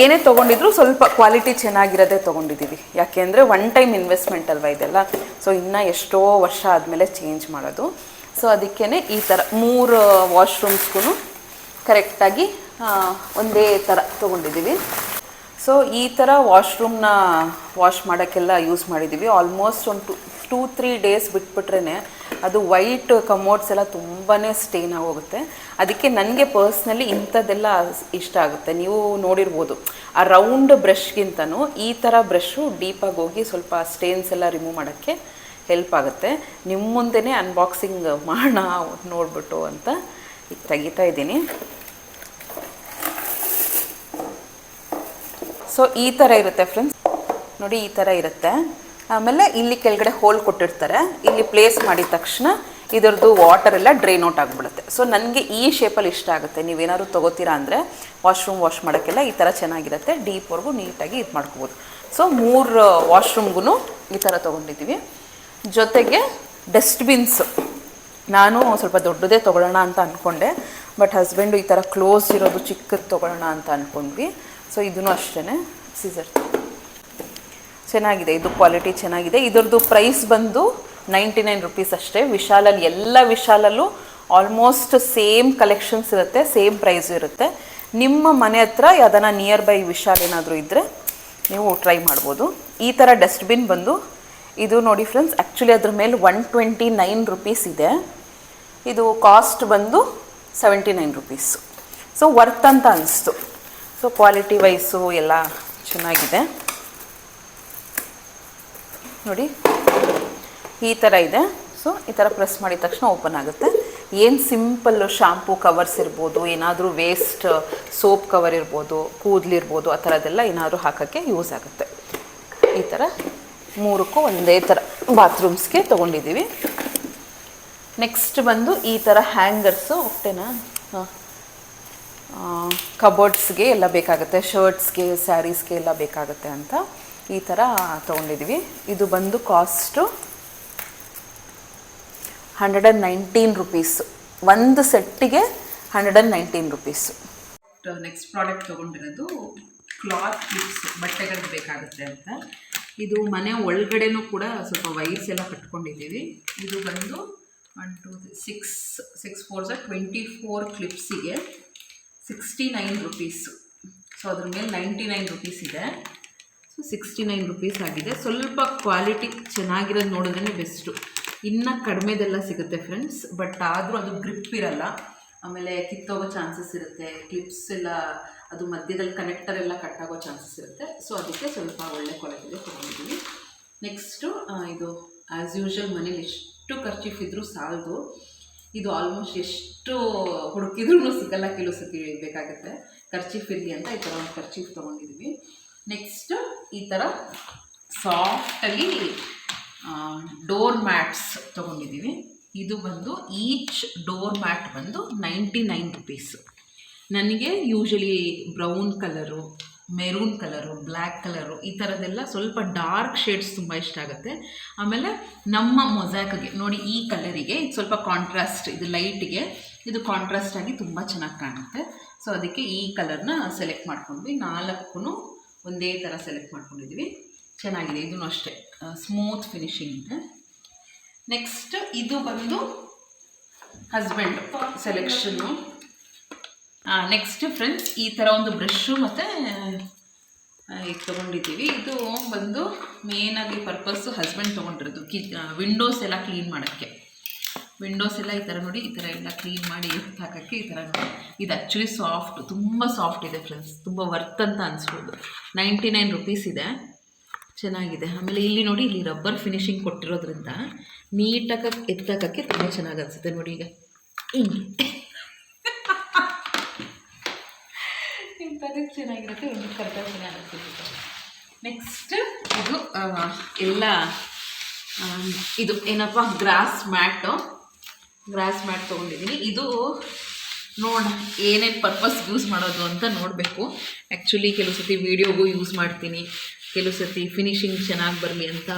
ಏನೇ ತೊಗೊಂಡಿದ್ರು ಸ್ವಲ್ಪ ಕ್ವಾಲಿಟಿ ಚೆನ್ನಾಗಿರೋದೇ ತೊಗೊಂಡಿದ್ದೀವಿ. ಯಾಕೆಂದರೆ ಒನ್ ಟೈಮ್ ಇನ್ವೆಸ್ಟ್ಮೆಂಟ್ ಅಲ್ವಾ ಇದೆಲ್ಲ. ಸೊ ಇನ್ನು ಎಷ್ಟೋ ವರ್ಷ ಆದಮೇಲೆ ಚೇಂಜ್ ಮಾಡೋದು. ಸೊ ಅದಕ್ಕೇ ಈ ಥರ 3 ವಾಶ್ರೂಮ್ಸ್ಗೂ ಕರೆಕ್ಟಾಗಿ ಒಂದೇ ಥರ ತೊಗೊಂಡಿದ್ದೀವಿ. ಸೊ ಈ ಥರ ವಾಶ್ರೂಮ್ನ ವಾಶ್ ಮಾಡೋಕ್ಕೆಲ್ಲ ಯೂಸ್ ಮಾಡಿದ್ದೀವಿ. ಆಲ್ಮೋಸ್ಟ್ ಒಂದು 2-3 ಡೇಸ್ ಬಿಟ್ಬಿಟ್ರೇ ಅದು ವೈಟ್ ಕಮೋಡ್ಸ್ ಎಲ್ಲ ತುಂಬಾ ಸ್ಟೇನ್ ಆಗೋಗುತ್ತೆ. ಅದಕ್ಕೆ ನನಗೆ ಪರ್ಸ್ನಲಿ ಇಂಥದ್ದೆಲ್ಲ ಇಷ್ಟ ಆಗುತ್ತೆ. ನೀವು ನೋಡಿರ್ಬೋದು, ಆ ರೌಂಡ್ ಬ್ರಷ್ಗಿಂತನೂ ಈ ಥರ ಬ್ರಷ್ಷು ಡೀಪಾಗಿ ಹೋಗಿ ಸ್ವಲ್ಪ ಸ್ಟೇನ್ಸ್ ಎಲ್ಲ ರಿಮೂವ್ ಮಾಡೋಕ್ಕೆ ಹೆಲ್ಪ್ ಆಗುತ್ತೆ. ನಿಮ್ಮ ಮುಂದೆನೇ ಅನ್ಬಾಕ್ಸಿಂಗ್ ಮಾಡೋಣ ನೋಡಿಬಿಟ್ಟು ಅಂತ ಈಗ ತೆಗಿತಾ ಇದ್ದೀನಿ. ಸೊ ಈ ಥರ ಇರುತ್ತೆ ಫ್ರೆಂಡ್ಸ್, ನೋಡಿ ಈ ಥರ ಇರುತ್ತೆ. ಆಮೇಲೆ ಇಲ್ಲಿ ಕೆಳಗಡೆ ಹೋಲ್ ಕೊಟ್ಟಿರ್ತಾರೆ. ಇಲ್ಲಿ ಪ್ಲೇಸ್ ಮಾಡಿದ ತಕ್ಷಣ ಇದರದ್ದು ವಾಟರ್ ಎಲ್ಲ ಡ್ರೈನ್ ಔಟ್ ಆಗಿಬಿಡುತ್ತೆ. ಸೊ ನನಗೆ ಈ ಶೇಪಲ್ಲಿ ಇಷ್ಟ ಆಗುತ್ತೆ. ನೀವೇನಾದ್ರು ತೊಗೋತೀರಾ ಅಂದರೆ ವಾಶ್ರೂಮ್ ವಾಶ್ ಮಾಡೋಕ್ಕೆಲ್ಲ ಈ ಥರ ಚೆನ್ನಾಗಿರುತ್ತೆ. ಡೀಪ್ವರೆಗೂ ನೀಟಾಗಿ ಇದು ಮಾಡ್ಕೋಬೋದು. ಸೊ 3 ವಾಶ್ರೂಮ್ಗೂ ಈ ಥರ ತೊಗೊಂಡಿದ್ದೀವಿ. ಜೊತೆಗೆ ಡಸ್ಟ್ಬಿನ್ಸು ನಾನು ಸ್ವಲ್ಪ ದೊಡ್ಡದೇ ತೊಗೊಳ್ಳೋಣ ಅಂತ ಅಂದ್ಕೊಂಡೆ. ಬಟ್ ಹಸ್ಬೆಂಡು ಈ ಥರ ಕ್ಲೋಸ್ ಇರೋದು ಚಿಕ್ಕದು ತೊಗೊಳ್ಳೋಣ ಅಂತ ಅಂದ್ಕೊಂಡ್ವಿ. ಸೊ ಇದೂ ಅಷ್ಟೇ ಸೀಸರ್ ಚೆನ್ನಾಗಿದೆ, ಇದು ಕ್ವಾಲಿಟಿ ಚೆನ್ನಾಗಿದೆ. ಇದ್ರದ್ದು ಪ್ರೈಸ್ ಬಂದು 99 ರುಪೀಸ್ ಅಷ್ಟೇ. ವಿಶಾಲಲ್ಲಿ ಎಲ್ಲ ವಿಶಾಲಲ್ಲೂ ಆಲ್ಮೋಸ್ಟ್ ಸೇಮ್ ಕಲೆಕ್ಷನ್ಸ್ ಇರುತ್ತೆ, ಸೇಮ್ ಪ್ರೈಸು ಇರುತ್ತೆ. ನಿಮ್ಮ ಮನೆ ಹತ್ರ ಯಾವುದನ್ನ ನಿಯರ್ ಬೈ ವಿಶಾಲ್ ಏನಾದರೂ ಇದ್ದರೆ ನೀವು ಟ್ರೈ ಮಾಡ್ಬೋದು. ಈ ಥರ ಡಸ್ಟ್ಬಿನ್ ಬಂದು ಇದು ನೋಡಿ ಫ್ರೆಂಡ್ಸ್, ಆ್ಯಕ್ಚುಲಿ ಅದ್ರ ಮೇಲೆ 129 ರುಪೀಸ್ ಇದೆ. ಇದು ಕಾಸ್ಟ್ ಬಂದು 79 ರುಪೀಸು. ಸೊ ವರ್ತ್ ಅಂತ ಅನಿಸ್ತು. ಸೊ ಕ್ವಾಲಿಟಿ ವೈಸು ಎಲ್ಲ ಚೆನ್ನಾಗಿದೆ. ನೋಡಿ ಈ ಥರ ಇದೆ. ಸೊ ಈ ಥರ ಪ್ರೆಸ್ ಮಾಡಿದ ತಕ್ಷಣ ಓಪನ್ ಆಗುತ್ತೆ. ಏನು ಸಿಂಪಲ್ಲು ಶಾಂಪೂ ಕವರ್ಸ್ ಇರ್ಬೋದು, ಏನಾದರೂ ವೇಸ್ಟ್ ಸೋಪ್ ಕವರ್ ಇರ್ಬೋದು, ಕೂದಲಿರ್ಬೋದು, ಆ ಥರದ್ದೆಲ್ಲ ಏನಾದರೂ ಹಾಕೋಕ್ಕೆ ಯೂಸ್ ಆಗುತ್ತೆ. ಈ ಥರ 3ಕ್ಕೂ ಒಂದೇ ಥರ ಬಾತ್ರೂಮ್ಸ್ಗೆ ತೊಗೊಂಡಿದ್ದೀವಿ. ನೆಕ್ಸ್ಟ್ ಬಂದು ಈ ಥರ ಹ್ಯಾಂಗರ್ಸು ಹೊಟ್ಟೆನಾ ಕಬೋರ್ಡ್ಸ್ಗೆ ಎಲ್ಲ ಬೇಕಾಗುತ್ತೆ, ಶರ್ಟ್ಸ್ಗೆ ಸ್ಯಾರೀಸ್ಗೆ ಎಲ್ಲ ಬೇಕಾಗುತ್ತೆ ಅಂತ ಈ ಥರ ತೊಗೊಂಡಿದ್ದೀವಿ. ಇದು ಬಂದು ಕಾಸ್ಟು 119 ರುಪೀಸು. ಒಂದು ಸೆಟ್ಟಿಗೆ 119 ರುಪೀಸು. ನೆಕ್ಸ್ಟ್ ಪ್ರಾಡಕ್ಟ್ ತೊಗೊಂಡಿರೋದು ಕ್ಲಾತ್ ಕ್ಲಿಪ್ಸ್, ಬಟ್ಟೆಗಳಿಗೆ ಬೇಕಾಗುತ್ತೆ ಅಂತ. ಇದು ಮನೆ ಒಳಗಡೆನೂ ಕೂಡ ಸ್ವಲ್ಪ ವೈರ್ಸ್ ಎಲ್ಲ ಕಟ್ಕೊಂಡಿದ್ದೀವಿ. ಇದು ಬಂದು 1 2 3 6 4 24 ಕ್ಲಿಪ್ಸಿಗೆ 69 ರುಪೀಸು. ಸೊ ಅದ್ರ ಮೇಲೆ 99 ರುಪೀಸ್ ಇದೆ. ಸೊ 69 ರುಪೀಸ್ ಆಗಿದೆ. ಸ್ವಲ್ಪ ಕ್ವಾಲಿಟಿ ಚೆನ್ನಾಗಿರೋದು ನೋಡಿದ್ರೇ ಬೆಸ್ಟು. ಇನ್ನು ಕಡಿಮೆದೆಲ್ಲ ಸಿಗುತ್ತೆ ಫ್ರೆಂಡ್ಸ್, ಬಟ್ ಆದರೂ ಅದು ಗ್ರಿಪ್ ಇರಲ್ಲ. ಆಮೇಲೆ ಕಿತ್ತೋಗೋ ಚಾನ್ಸಸ್ ಇರುತ್ತೆ. ಕ್ಲಿಪ್ಸ್ ಎಲ್ಲ ಅದು ಮಧ್ಯದಲ್ಲಿ ಕನೆಕ್ಟರ್ ಎಲ್ಲ ಕಟ್ಟಾಗೋ ಚಾನ್ಸಸ್ ಇರುತ್ತೆ. ಸೊ ಅದಕ್ಕೆ ಸ್ವಲ್ಪ ಒಳ್ಳೆ ಕ್ವಾಲಿಟಿಗೆ ತೊಗೊಂಡಿದ್ದೀವಿ. ನೆಕ್ಸ್ಟು ಇದು ಆ್ಯಸ್ ಯೂಶ್ವಲ್ ಮನೇಲಿ ಎಷ್ಟು ಖರ್ಚೀಫ್ ಇದ್ದರೂ ಸಾಲದು. ಇದು ಆಲ್ಮೋಸ್ಟ್ ಎಷ್ಟು ಹುಡುಕಿದ್ರೂ ಸಿಗಲ್ಲ, ಕೆಲವು ಸತಿ ಬೇಕಾಗುತ್ತೆ. ಖರ್ಚೀಫ್ ಇರಲಿ ಅಂತ ಈ ಥರ ಒಂದು ಖರ್ಚೀಫ್ ತೊಗೊಂಡಿದ್ದೀವಿ. ನೆಕ್ಸ್ಟ್ ಈ ಥರ ಸಾಫ್ಟಲ್ಲಿ ಡೋರ್ ಮ್ಯಾಟ್ಸ್ ತೊಗೊಂಡಿದ್ದೀವಿ. ಇದು ಬಂದು ಈಚ್ ಡೋರ್ ಮ್ಯಾಟ್ ಬಂದು 99 ರುಪೀಸು. ನನಗೆ usually brown colour, maroon colour, black colour ಈ ಥರದ್ದೆಲ್ಲ ಸ್ವಲ್ಪ ಡಾರ್ಕ್ ಶೇಡ್ಸ್ ತುಂಬ ಇಷ್ಟ ಆಗುತ್ತೆ. ಆಮೇಲೆ ನಮ್ಮ ಮೊಸಾಕ್ಗೆ ನೋಡಿ ಈ ಕಲರಿಗೆ ಇದು ಸ್ವಲ್ಪ ಕಾಂಟ್ರಾಸ್ಟ್, ಇದು ಲೈಟಿಗೆ ಇದು ಕಾಂಟ್ರಾಸ್ಟ್ ಆಗಿ ತುಂಬ ಚೆನ್ನಾಗಿ ಕಾಣುತ್ತೆ. ಸೊ ಅದಕ್ಕೆ ಈ ಕಲರ್ನ ಸೆಲೆಕ್ಟ್ ಮಾಡ್ಕೊಂಡ್ವಿ. 4ಕ್ಕೂ ಒಂದೇ ಥರ ಸೆಲೆಕ್ಟ್ ಮಾಡ್ಕೊಂಡಿದ್ವಿ. ಚೆನ್ನಾಗಿದೆ, ಇದೂ ಅಷ್ಟೇ ಸ್ಮೂತ್ ಫಿನಿಶಿಂಗ್ ಇದೆ. ನೆಕ್ಸ್ಟ್ ಇದು ಬಂದು ಹಸ್ಬೆಂಡ್ ಸೆಲೆಕ್ಷನ್ನು. ನೆಕ್ಸ್ಟ್ ಫ್ರೆಂಡ್ಸ್ ಈ ಥರ ಒಂದು ಬ್ರಷ್ಷು ಮತ್ತು ಇದು ತೊಗೊಂಡಿದ್ದೀವಿ. ಇದು ಬಂದು ಮೇನಾಗಿ ಪರ್ಪಸ್ಸು ಹಸ್ಬೆಂಡ್ ತೊಗೊಂಡಿರೋದು ವಿಂಡೋಸ್ ಎಲ್ಲ ಕ್ಲೀನ್ ಮಾಡೋಕ್ಕೆ. ವಿಂಡೋಸ್ ಎಲ್ಲ ಈ ಥರ ನೋಡಿ, ಈ ಥರ ಎಲ್ಲ ಕ್ಲೀನ್ ಮಾಡಿ ಹಾಕೋಕ್ಕೆ ಈ ಥರ ನೋಡಿ. ಇದು ಆ್ಯಕ್ಚುಲಿ ಸಾಫ್ಟ್, ತುಂಬ ಸಾಫ್ಟ್ ಇದೆ ಫ್ರೆಂಡ್ಸ್, ತುಂಬ ವರ್ತ್ ಅಂತ ಅನಿಸ್ಬೋದು. 99 ರುಪೀಸ್ ಇದೆ, ಚೆನ್ನಾಗಿದೆ. ಆಮೇಲೆ ಇಲ್ಲಿ ನೋಡಿ, ಇಲ್ಲಿ ರಬ್ಬರ್ ಫಿನಿಶಿಂಗ್ ಕೊಟ್ಟಿರೋದ್ರಿಂದ ನೀಟಾಗಿ ಎತ್ತಾಕೋಕ್ಕೆ ತುಂಬ ಚೆನ್ನಾಗಿ ಅನಿಸುತ್ತೆ. ನೋಡಿ ಈಗ ಹಿಂಗೆ ಅದಕ್ಕೆ ಚೆನ್ನಾಗಿರುತ್ತೆ, ಒಂದು ಕರೆಕ್ಟಾಗಿ ಚೆನ್ನಾಗಿರುತ್ತೆ. ನೆಕ್ಸ್ಟ್ ಇದು ಎಲ್ಲ ಇದು ಏನಪ್ಪ ಗ್ರಾಸ್ ಮ್ಯಾಟ್ ತೊಗೊಂಡಿದ್ದೀನಿ. ಇದು ನೋಡೋಣ ಏನೇನು ಪರ್ಪಸ್ ಯೂಸ್ ಮಾಡೋದು ಅಂತ ನೋಡಬೇಕು. ಆ್ಯಕ್ಚುಲಿ ಕೆಲವು ಸತಿ ವೀಡಿಯೋಗೂ ಯೂಸ್ ಮಾಡ್ತೀನಿ, ಕೆಲವು ಸತಿ ಫಿನಿಶಿಂಗ್ ಚೆನ್ನಾಗಿ ಬರಲಿ ಅಂತ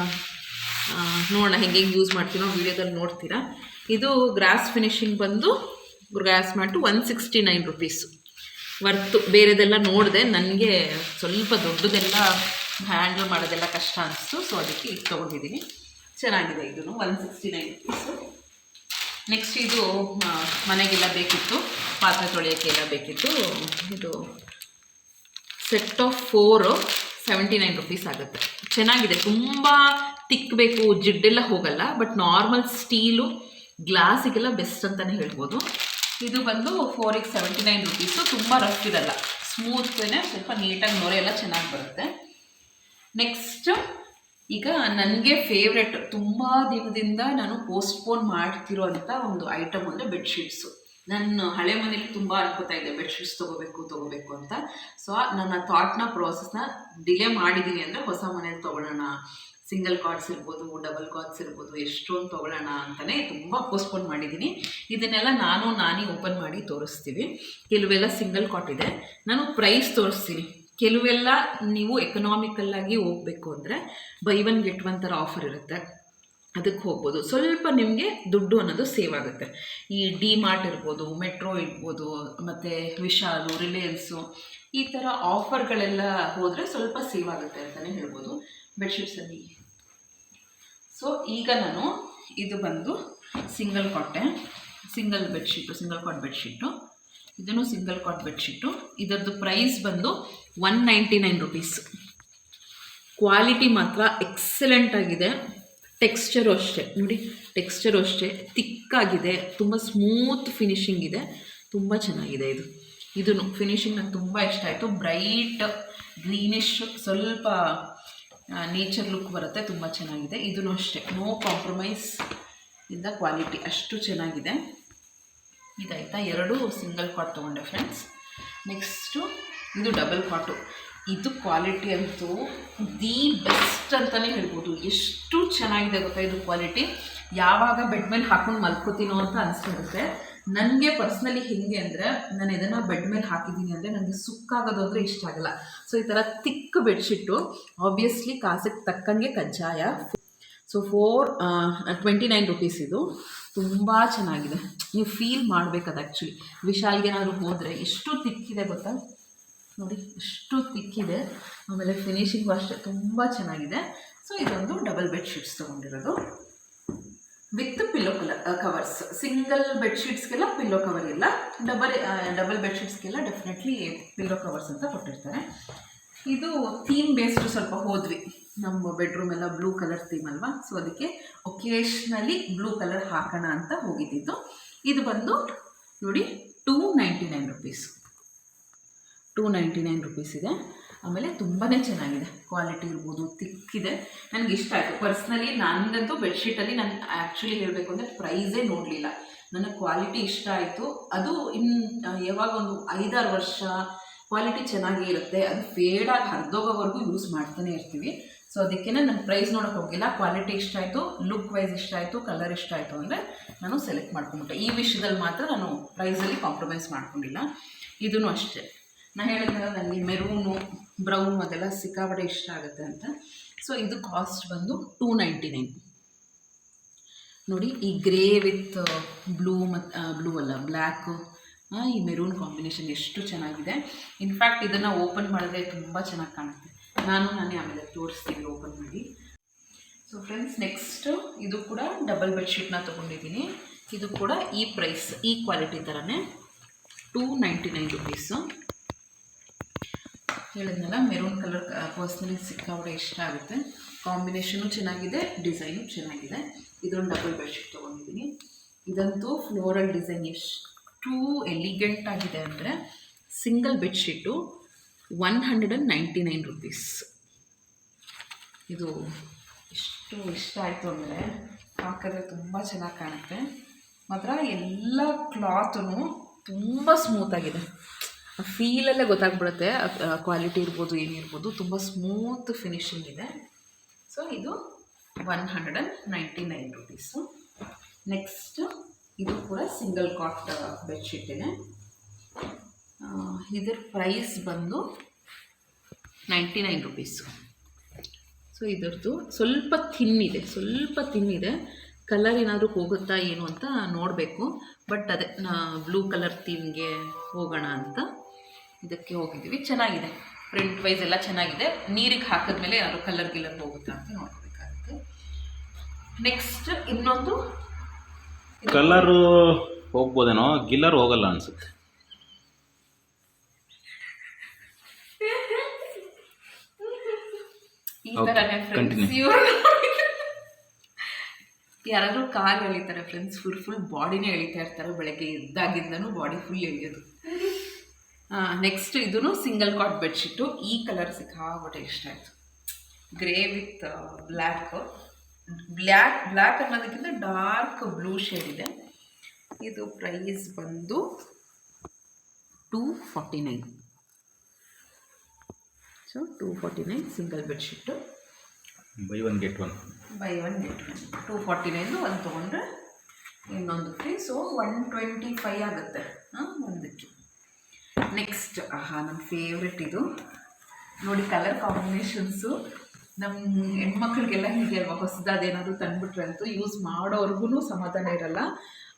ನೋಡೋಣ ಹೆಂಗೆ ಯೂಸ್ ಮಾಡ್ತೀನೋ ವೀಡಿಯೋದಲ್ಲಿ ನೋಡ್ತೀರಾ. ಇದು ಗ್ರಾಸ್ ಫಿನಿಶಿಂಗ್ ಬಂದು ಗ್ರಾಸ್ ಮ್ಯಾಟು 169 ರುಪೀಸು ವರ್ತು. ಬೇರೆದೆಲ್ಲ ನೋಡಿದೆ, ನನಗೆ ಸ್ವಲ್ಪ ದೊಡ್ಡದೆಲ್ಲ ಹ್ಯಾಂಡಲ್ ಮಾಡೋದೆಲ್ಲ ಕಷ್ಟ ಅನಿಸ್ತು, ಸೊ ಅದಕ್ಕೆ ಇದು ತೊಗೊಂಡಿದ್ದೀನಿ. ಚೆನ್ನಾಗಿದೆ ಇದೂ 169 ರುಪೀಸು. ನೆಕ್ಸ್ಟ್ ಇದು ಮನೆಗೆಲ್ಲ ಬೇಕಿತ್ತು, ಪಾತ್ರೆ ತೊಳೆಯೋಕ್ಕೆಲ್ಲ ಬೇಕಿತ್ತು. ಇದು ಸೆಟ್ ಆಫ್ 4 79 ರುಪೀಸ್ ಆಗುತ್ತೆ. ಚೆನ್ನಾಗಿದೆ, ತುಂಬ ತಿಕ್ಕಬೇಕು, ಜಿಡ್ಡೆಲ್ಲ ಹೋಗಲ್ಲ. ಬಟ್ ನಾರ್ಮಲ್ ಸ್ಟೀಲು ಗ್ಲಾಸಿಗೆಲ್ಲ ಬೆಸ್ಟ್ ಅಂತಲೇ ಹೇಳ್ಬೋದು. ಇದು ಬಂದು 4ಗೆ 79 ರುಪೀಸು. ತುಂಬ ರಫ್ ಇರಲ್ಲ, ಸ್ಮೂತೇ, ಸ್ವಲ್ಪ ನೀಟಾಗಿ ನೊರೆ ಎಲ್ಲ ಚೆನ್ನಾಗಿ ಬರುತ್ತೆ. ನೆಕ್ಸ್ಟ್ ಈಗ ನನಗೆ ಫೇವ್ರೆಟ್, ತುಂಬ ದಿನದಿಂದ ನಾನು ಪೋಸ್ಟ್ಪೋನ್ ಮಾಡ್ತಿರೋ ಅಂಥ ಒಂದು ಐಟಮ್ ಅಂದರೆ ಬೆಡ್ಶೀಟ್ಸು. ನಾನು ಹಳೆ ಮನೇಲಿ ತುಂಬ ಅನ್ಕೋತಾ ಇದ್ದೆ ಬೆಡ್ಶೀಟ್ಸ್ ತೊಗೋಬೇಕು ಅಂತ. ಸೊ ನನ್ನ ಥಾಟ್ನ ಪ್ರೋಸೆಸ್ನ ಡಿಲೇ ಮಾಡಿದ್ದೀನಿ. ಅಂದರೆ ಹೊಸ ಮನೇಲಿ ತೊಗೊಳ್ಳೋಣ, ಸಿಂಗಲ್ ಕಾರ್ಡ್ಸ್ ಇರ್ಬೋದು, ಡಬಲ್ ಕಾರ್ಡ್ಸ್ ಇರ್ಬೋದು, ಎಷ್ಟೊಂದು ತೊಗೊಳ್ಳೋಣ ಅಂತಲೇ ತುಂಬ ಪೋಸ್ಟ್ಪೋನ್ ಮಾಡಿದ್ದೀನಿ. ಇದನ್ನೆಲ್ಲ ನಾನೇ ಓಪನ್ ಮಾಡಿ ತೋರಿಸ್ತೀವಿ. ಕೆಲವೆಲ್ಲ ಸಿಂಗಲ್ ಕಾಟ್ ಇದೆ, ನಾನು ಪ್ರೈಸ್ ತೋರಿಸ್ತೀನಿ. ಕೆಲವೆಲ್ಲ ನೀವು ಎಕನಾಮಿಕಲ್ಲಾಗಿ ಹೋಗಬೇಕು ಅಂದರೆ ಬೈ 1 get 1 ಥರ ಆಫರ್ ಇರುತ್ತೆ, ಅದಕ್ಕೆ ಹೋಗ್ಬೋದು. ಸ್ವಲ್ಪ ನಿಮಗೆ ದುಡ್ಡು ಅನ್ನೋದು ಸೇವ್ ಆಗುತ್ತೆ. ಈ ಡಿ ಮಾರ್ಟ್ ಇರ್ಬೋದು, ಮೆಟ್ರೋ ಇರ್ಬೋದು, ಮತ್ತು ವಿಶಾಲು, ರಿಲಯನ್ಸು, ಈ ಥರ ಆಫರ್ಗಳೆಲ್ಲ ಹೋದರೆ ಸ್ವಲ್ಪ ಸೇವ್ ಆಗುತ್ತೆ ಅಂತಲೇ ಹೇಳ್ಬೋದು ಬೆಡ್ಶೀಟ್ಸಲ್ಲಿ. ಸೊ ಈಗ ನಾನು ಇದು ಬಂದು ಸಿಂಗಲ್ ಕಾಟ್ ಬೆಡ್ಶೀಟು. ಇದನ್ನು ಸಿಂಗಲ್ ಕಾಟ್ ಬೆಡ್ಶೀಟು. ಇದರದ್ದು ಪ್ರೈಸ್ ಬಂದು 199 ರುಪೀಸ್. ಕ್ವಾಲಿಟಿ ಮಾತ್ರ ಎಕ್ಸಲೆಂಟ್ ಆಗಿದೆ. ಟೆಕ್ಸ್ಚರು ಅಷ್ಟೇ ನೋಡಿ, ಟೆಕ್ಸ್ಚರು ಅಷ್ಟೇ ತಿಕ್ಕಾಗಿದೆ, ತುಂಬ ಸ್ಮೂತ್ ಫಿನಿಶಿಂಗ್ ಇದೆ, ತುಂಬ ಚೆನ್ನಾಗಿದೆ. ಇದನ್ನು ಫಿನಿಶಿಂಗ್ ನಂಗೆ ತುಂಬ ಇಷ್ಟ ಆಯಿತು. ಬ್ರೈಟ್ ಗ್ರೀನಿಶ್, ಸ್ವಲ್ಪ ನೇಚರ್ ಲುಕ್ ಬರುತ್ತೆ, ತುಂಬ ಚೆನ್ನಾಗಿದೆ. ಇದೂ ಅಷ್ಟೇ, ನೋ ಕಾಂಪ್ರಮೈಸ್ ಇಂದ ಕ್ವಾಲಿಟಿ ಅಷ್ಟು ಚೆನ್ನಾಗಿದೆ. ಇದಾಯಿತಾ, 2 ಸಿಂಗಲ್ ಕಾಟ್ ತೊಗೊಂಡೆ ಫ್ರೆಂಡ್ಸ್. ನೆಕ್ಸ್ಟು ಇದು ಡಬಲ್ ಕಾಟು. ಇದು ಕ್ವಾಲಿಟಿ ಅಂತೂ ದಿ ಬೆಸ್ಟ್ ಅಂತಲೇ ಹೇಳ್ಬೋದು. ಎಷ್ಟು ಚೆನ್ನಾಗಿದೆ ಗೊತ್ತಾ ಇದು ಕ್ವಾಲಿಟಿ. ಯಾವಾಗ ಬೆಡ್ ಮೇಲೆ ಹಾಕೊಂಡು ಮಲ್ಕೋತೀನೋ ಅಂತ ಅನಿಸ್ತಿರುತ್ತೆ. ನನಗೆ ಪರ್ಸ್ನಲಿ ಹೇಗೆ ಅಂದರೆ, ನಾನು ಇದನ್ನು ಬೆಡ್ ಮೇಲೆ ಹಾಕಿದ್ದೀನಿ ಅಂದರೆ ನನಗೆ ಸುಕ್ಕಾಗೋದು ಅಂದರೆ ಇಷ್ಟ ಆಗಲ್ಲ. ಸೊ ಈ ಥರ ತಿಕ್ ಬೆಡ್ಶೀಟು ಆಬ್ವಿಯಸ್ಲಿ ಕಾಸಿಗೆ ತಕ್ಕಂಗೆ ಕಜ್ಜಾಯ. So 429 rupees. ಇದು ತುಂಬ ಚೆನ್ನಾಗಿದೆ, ನೀವು ಫೀಲ್ ಮಾಡಬೇಕದು. ಆ್ಯಕ್ಚುಲಿ ವಿಶಾಲ್ಗೆ ಏನಾದರೂ ಹೋದರೆ ಎಷ್ಟು ತಿಕ್ಕಿದೆ ಗೊತ್ತಾ ನೋಡಿ, ಎಷ್ಟು ತಿಕ್ಕಿದೆ. ಆಮೇಲೆ ಫಿನಿಶಿಂಗು ಅಷ್ಟೇ ತುಂಬ ಚೆನ್ನಾಗಿದೆ. ಸೊ ಇದೊಂದು ಡಬಲ್ ಬೆಡ್ಶೀಟ್ಸ್ ತೊಗೊಂಡಿರೋದು ವಿತ್ ಪಿಲ್ಲೋ ಕವರ್ಸ್. ಸಿಂಗಲ್ ಬೆಡ್ಶೀಟ್ಸ್ಗೆಲ್ಲ ಪಿಲ್ಲೋ ಕವರ್ ಇಲ್ಲ, ಡಬಲ್ ಬೆಡ್ಶೀಟ್ಸ್ಗೆಲ್ಲ ಡೆಫಿನೆಟ್ಲಿ ಪಿಲ್ಲೋ ಕವರ್ಸ್ ಅಂತ ಕೊಟ್ಟಿರ್ತಾರೆ. ಇದು ಥೀಮ್ ಬೇಸ್ಡ್ ಸ್ವಲ್ಪ ಹೋದ್ವಿ, ನಮ್ಮ ಬೆಡ್ರೂಮ್ ಎಲ್ಲ ಬ್ಲೂ ಕಲರ್ ಥೀಮ್ ಅಲ್ವಾ, ಸೊ ಅದಕ್ಕೆ ಒಕೇಶ್ನಲಿ ಬ್ಲೂ ಕಲರ್ ಹಾಕೋಣ ಅಂತ ಹೋಗಿದ್ದಿದ್ದು. ಇದು ಬಂದು ನೋಡಿ 299 ರುಪೀಸ್. 299 ರುಪೀಸ್ ಇದೆ. ಆಮೇಲೆ ತುಂಬಾ ಚೆನ್ನಾಗಿದೆ, ಕ್ವಾಲಿಟಿ ಇರ್ಬೋದು, ತಿಕ್ಕಿದೆ, ನನಗೆ ಇಷ್ಟ ಆಯಿತು ಪರ್ಸ್ನಲಿ. ನನಗಂತೂ ಬೆಡ್ಶೀಟಲ್ಲಿ ನಾನು ಆ್ಯಕ್ಚುಲಿ ಹೇಳಬೇಕು ಅಂದರೆ ಪ್ರೈಸೇ ನೋಡಲಿಲ್ಲ, ನನಗೆ ಕ್ವಾಲಿಟಿ ಇಷ್ಟ ಆಯಿತು. ಅದು ಯಾವಾಗ ಒಂದು 5-6 ವರ್ಷ ಕ್ವಾಲಿಟಿ ಚೆನ್ನಾಗೇ ಇರುತ್ತೆ, ಅದು ಫೇಡಾಗಿ ಹರಿದೋಗೋವರೆಗೂ ಯೂಸ್ ಮಾಡ್ತಾನೆ ಇರ್ತೀವಿ. ಸೊ ಅದಕ್ಕೆ ನಾನು ಪ್ರೈಸ್ ನೋಡೋಕೆ ಹೋಗಿಲ್ಲ, ಕ್ವಾಲಿಟಿ ಇಷ್ಟ ಆಯಿತು, ಲುಕ್ ವೈಸ್ ಇಷ್ಟ ಆಯಿತು, ಕಲರ್ ಇಷ್ಟ ಆಯಿತು ಅಂದರೆ ನಾನು ಸೆಲೆಕ್ಟ್ ಮಾಡ್ಕೊಂಬಿಟ್ಟೆ. ಈ ವಿಷಯದಲ್ಲಿ ಮಾತ್ರ ನಾನು ಪ್ರೈಸಲ್ಲಿ ಕಾಂಪ್ರಮೈಸ್ ಮಾಡ್ಕೊಂಡಿಲ್ಲ. ಇದೂ ಅಷ್ಟೇ, ನಾನು ಹೇಳಿದ್ನಲ್ಲ ನನಗೆ ಮೆರೂನು, ಬ್ರೌನ್ ಅದೆಲ್ಲ ಸಿಕ್ಕಾಪಟ್ಟೆ ಇಷ್ಟ ಆಗುತ್ತೆ ಅಂತ. ಸೊ ಇದು ಕಾಸ್ಟ್ ಬಂದು 299 ನೋಡಿ. ಈ ಗ್ರೇ ವಿತ್ ಬ್ಲೂ ಬ್ಲ್ಯಾಕು, ಈ ಮೆರೂನ್ ಕಾಂಬಿನೇಷನ್ ಎಷ್ಟು ಚೆನ್ನಾಗಿದೆ. ಇನ್ಫ್ಯಾಕ್ಟ್ ಇದನ್ನು ಓಪನ್ ಮಾಡಿದ್ರೆ ತುಂಬ ಚೆನ್ನಾಗಿ ಕಾಣುತ್ತೆ. ನಾನೇ ಆಮೇಲೆ ತೋರಿಸ್ತೀನಿ ಓಪನ್ ಮಾಡಿ. ಸೊ ಫ್ರೆಂಡ್ಸ್, ನೆಕ್ಸ್ಟು ಇದು ಕೂಡ ಡಬಲ್ ಬೆಡ್ಶೀಟ್ನ ತೊಗೊಂಡಿದ್ದೀನಿ. ಇದು ಕೂಡ ಈ ಪ್ರೈಸ್, ಈ ಕ್ವಾಲಿಟಿ ಥರನೇ 299 ರುಪೀಸು. ಹೇಳಿದ್ನಲ್ಲ ಮೆರೂನ್ ಕಲರ್ ಪರ್ಸ್ನಲಿ ಸಿಕ್ಕಾಪಟ್ಟೆ ಇಷ್ಟ ಆಗುತ್ತೆ, ಕಾಂಬಿನೇಷನು ಚೆನ್ನಾಗಿದೆ, ಡಿಸೈನು ಚೆನ್ನಾಗಿದೆ. ಇದೊಂದು ಡಬಲ್ ಬೆಡ್ಶೀಟ್ ತೊಗೊಂಡಿದ್ದೀನಿ. ಇದಂತೂ ಫ್ಲೋರಲ್ ಡಿಸೈನ್ ಎಷ್ಟು ಎಲಿಗೆಂಟ್ ಆಗಿದೆ ಅಂದರೆ, ಸಿಂಗಲ್ ಬೆಡ್ಶೀಟು 199 ರುಪೀಸ್. ಇದು ಎಷ್ಟು ಇಷ್ಟ ಆಯಿತು ಅಂದರೆ, ಹಾಕಿದ್ರೆ ತುಂಬ ಚೆನ್ನಾಗಿ ಕಾಣುತ್ತೆ. ಮಾತ್ರ ಎಲ್ಲ ಕ್ಲಾತೂ ತುಂಬ ಸ್ಮೂತಾಗಿದೆ, ಫೀಲಲ್ಲೇ ಗೊತ್ತಾಗ್ಬಿಡುತ್ತೆ ಕ್ವಾಲಿಟಿ ಇರ್ಬೋದು ಏನಿರ್ಬೋದು. ತುಂಬ ಸ್ಮೂತ್ ಫಿನಿಶಿಂಗ್ ಇದೆ. ಸೊ ಇದು 199 ರುಪೀಸು. ನೆಕ್ಸ್ಟ್ ಇದು ಕೂಡ ಸಿಂಗಲ್ ಕಾಟ್ ಬೆಡ್ಶೀಟಿದೆ. ಇದರ ಪ್ರೈಸ್ ಬಂದು 99 ರುಪೀಸು. ಸೊ ಇದರದ್ದು ಸ್ವಲ್ಪ ಥಿನ್ನಿದೆ. ಕಲರ್ ಏನಾದರೂ ಹೋಗುತ್ತಾ ಏನು ಅಂತ ನೋಡಬೇಕು. ಬಟ್ ಅದೇ ಬ್ಲೂ ಕಲರ್ ಥೀಮ್ಗೆ ಹೋಗೋಣ ಅಂತ ಇದಕ್ಕೆ ಹೋಗಿದ್ದೀವಿ. ಚೆನ್ನಾಗಿದೆ, ಪ್ರಿಂಟ್ ವೈಸ್ ಎಲ್ಲ ಚೆನ್ನಾಗಿದೆ. ನೀರಿಗೆ ಹಾಕಿದ್ಮೇಲೆ ಯಾರು ಕಲರ್ ಹೋಗುತ್ತಾ ಅಂತ ನೋಡಬೇಕಾಗುತ್ತೆ. ನೆಕ್ಸ್ಟ್ ಇನ್ನೊಂದು ಕಲರು ಹೋಗ್ಬೋದೇನೋ, ಗಿಲ್ಲರ್ ಹೋಗಲ್ಲ ಅನ್ಸುತ್ತೆ. ಈ ಥರನೇ ಫ್ರೆಂಡ್ಸ್, ಯಾರಾದರೂ ಕಾಲು ಎಳಿತಾರೆ ಫ್ರೆಂಡ್ಸ್, ಫುಲ್ ಬಾಡಿನೇ ಎಳಿತಾ ಇರ್ತಾರೆ. ಬೆಳಗ್ಗೆ ಎದ್ದಾಗಿಂದನೂ ಬಾಡಿ ಫುಲ್ ಎಳಿಯೋದು. ನೆಕ್ಸ್ಟ್ ಇದೂ ಸಿಂಗಲ್ ಕಾಟ್ ಬೆಡ್ಶೀಟು. ಈ ಕಲರ್ ಸಿಕ್ಕಾಬಿಟ್ಟೆ ಇಷ್ಟ ಆಯಿತು. ಗ್ರೇ ವಿತ್ ಬ್ಲ್ಯಾಕ್ ಅನ್ನೋದಕ್ಕಿಂತ ಡಾರ್ಕ್ ಬ್ಲೂ ಶೇಡ್ ಇದೆ. ಇದು ಪ್ರೈಸ್ ಬಂದು 249. So 249 single bedsheet. By one get one 249 ಒಂದು ತೊಗೊಂಡ್ರೆ ಇನ್ನೊಂದು ಫ್ರೀ. ಸೊ 125 ಆಗುತ್ತೆ ಒಂದಕ್ಕೆ. ನೆಕ್ಸ್ಟ್ ನನ್ನ ಫೇವ್ರೆಟ್ ಇದು ನೋಡಿ, ಕಲರ್ ಕಾಂಬಿನೇಷನ್ಸು. ನಮ್ಮ ಹೆಣ್ಮಕ್ಳಿಗೆಲ್ಲ ಹೀಗೆ ಅಲ್ವಾ, ಹೊಸದಾದೇನಾದರೂ ತಂದುಬಿಟ್ರೆ ಅಂತೂ ಯೂಸ್ ಮಾಡೋರ್ಗು ಸಮಾಧಾನ ಇರಲ್ಲ.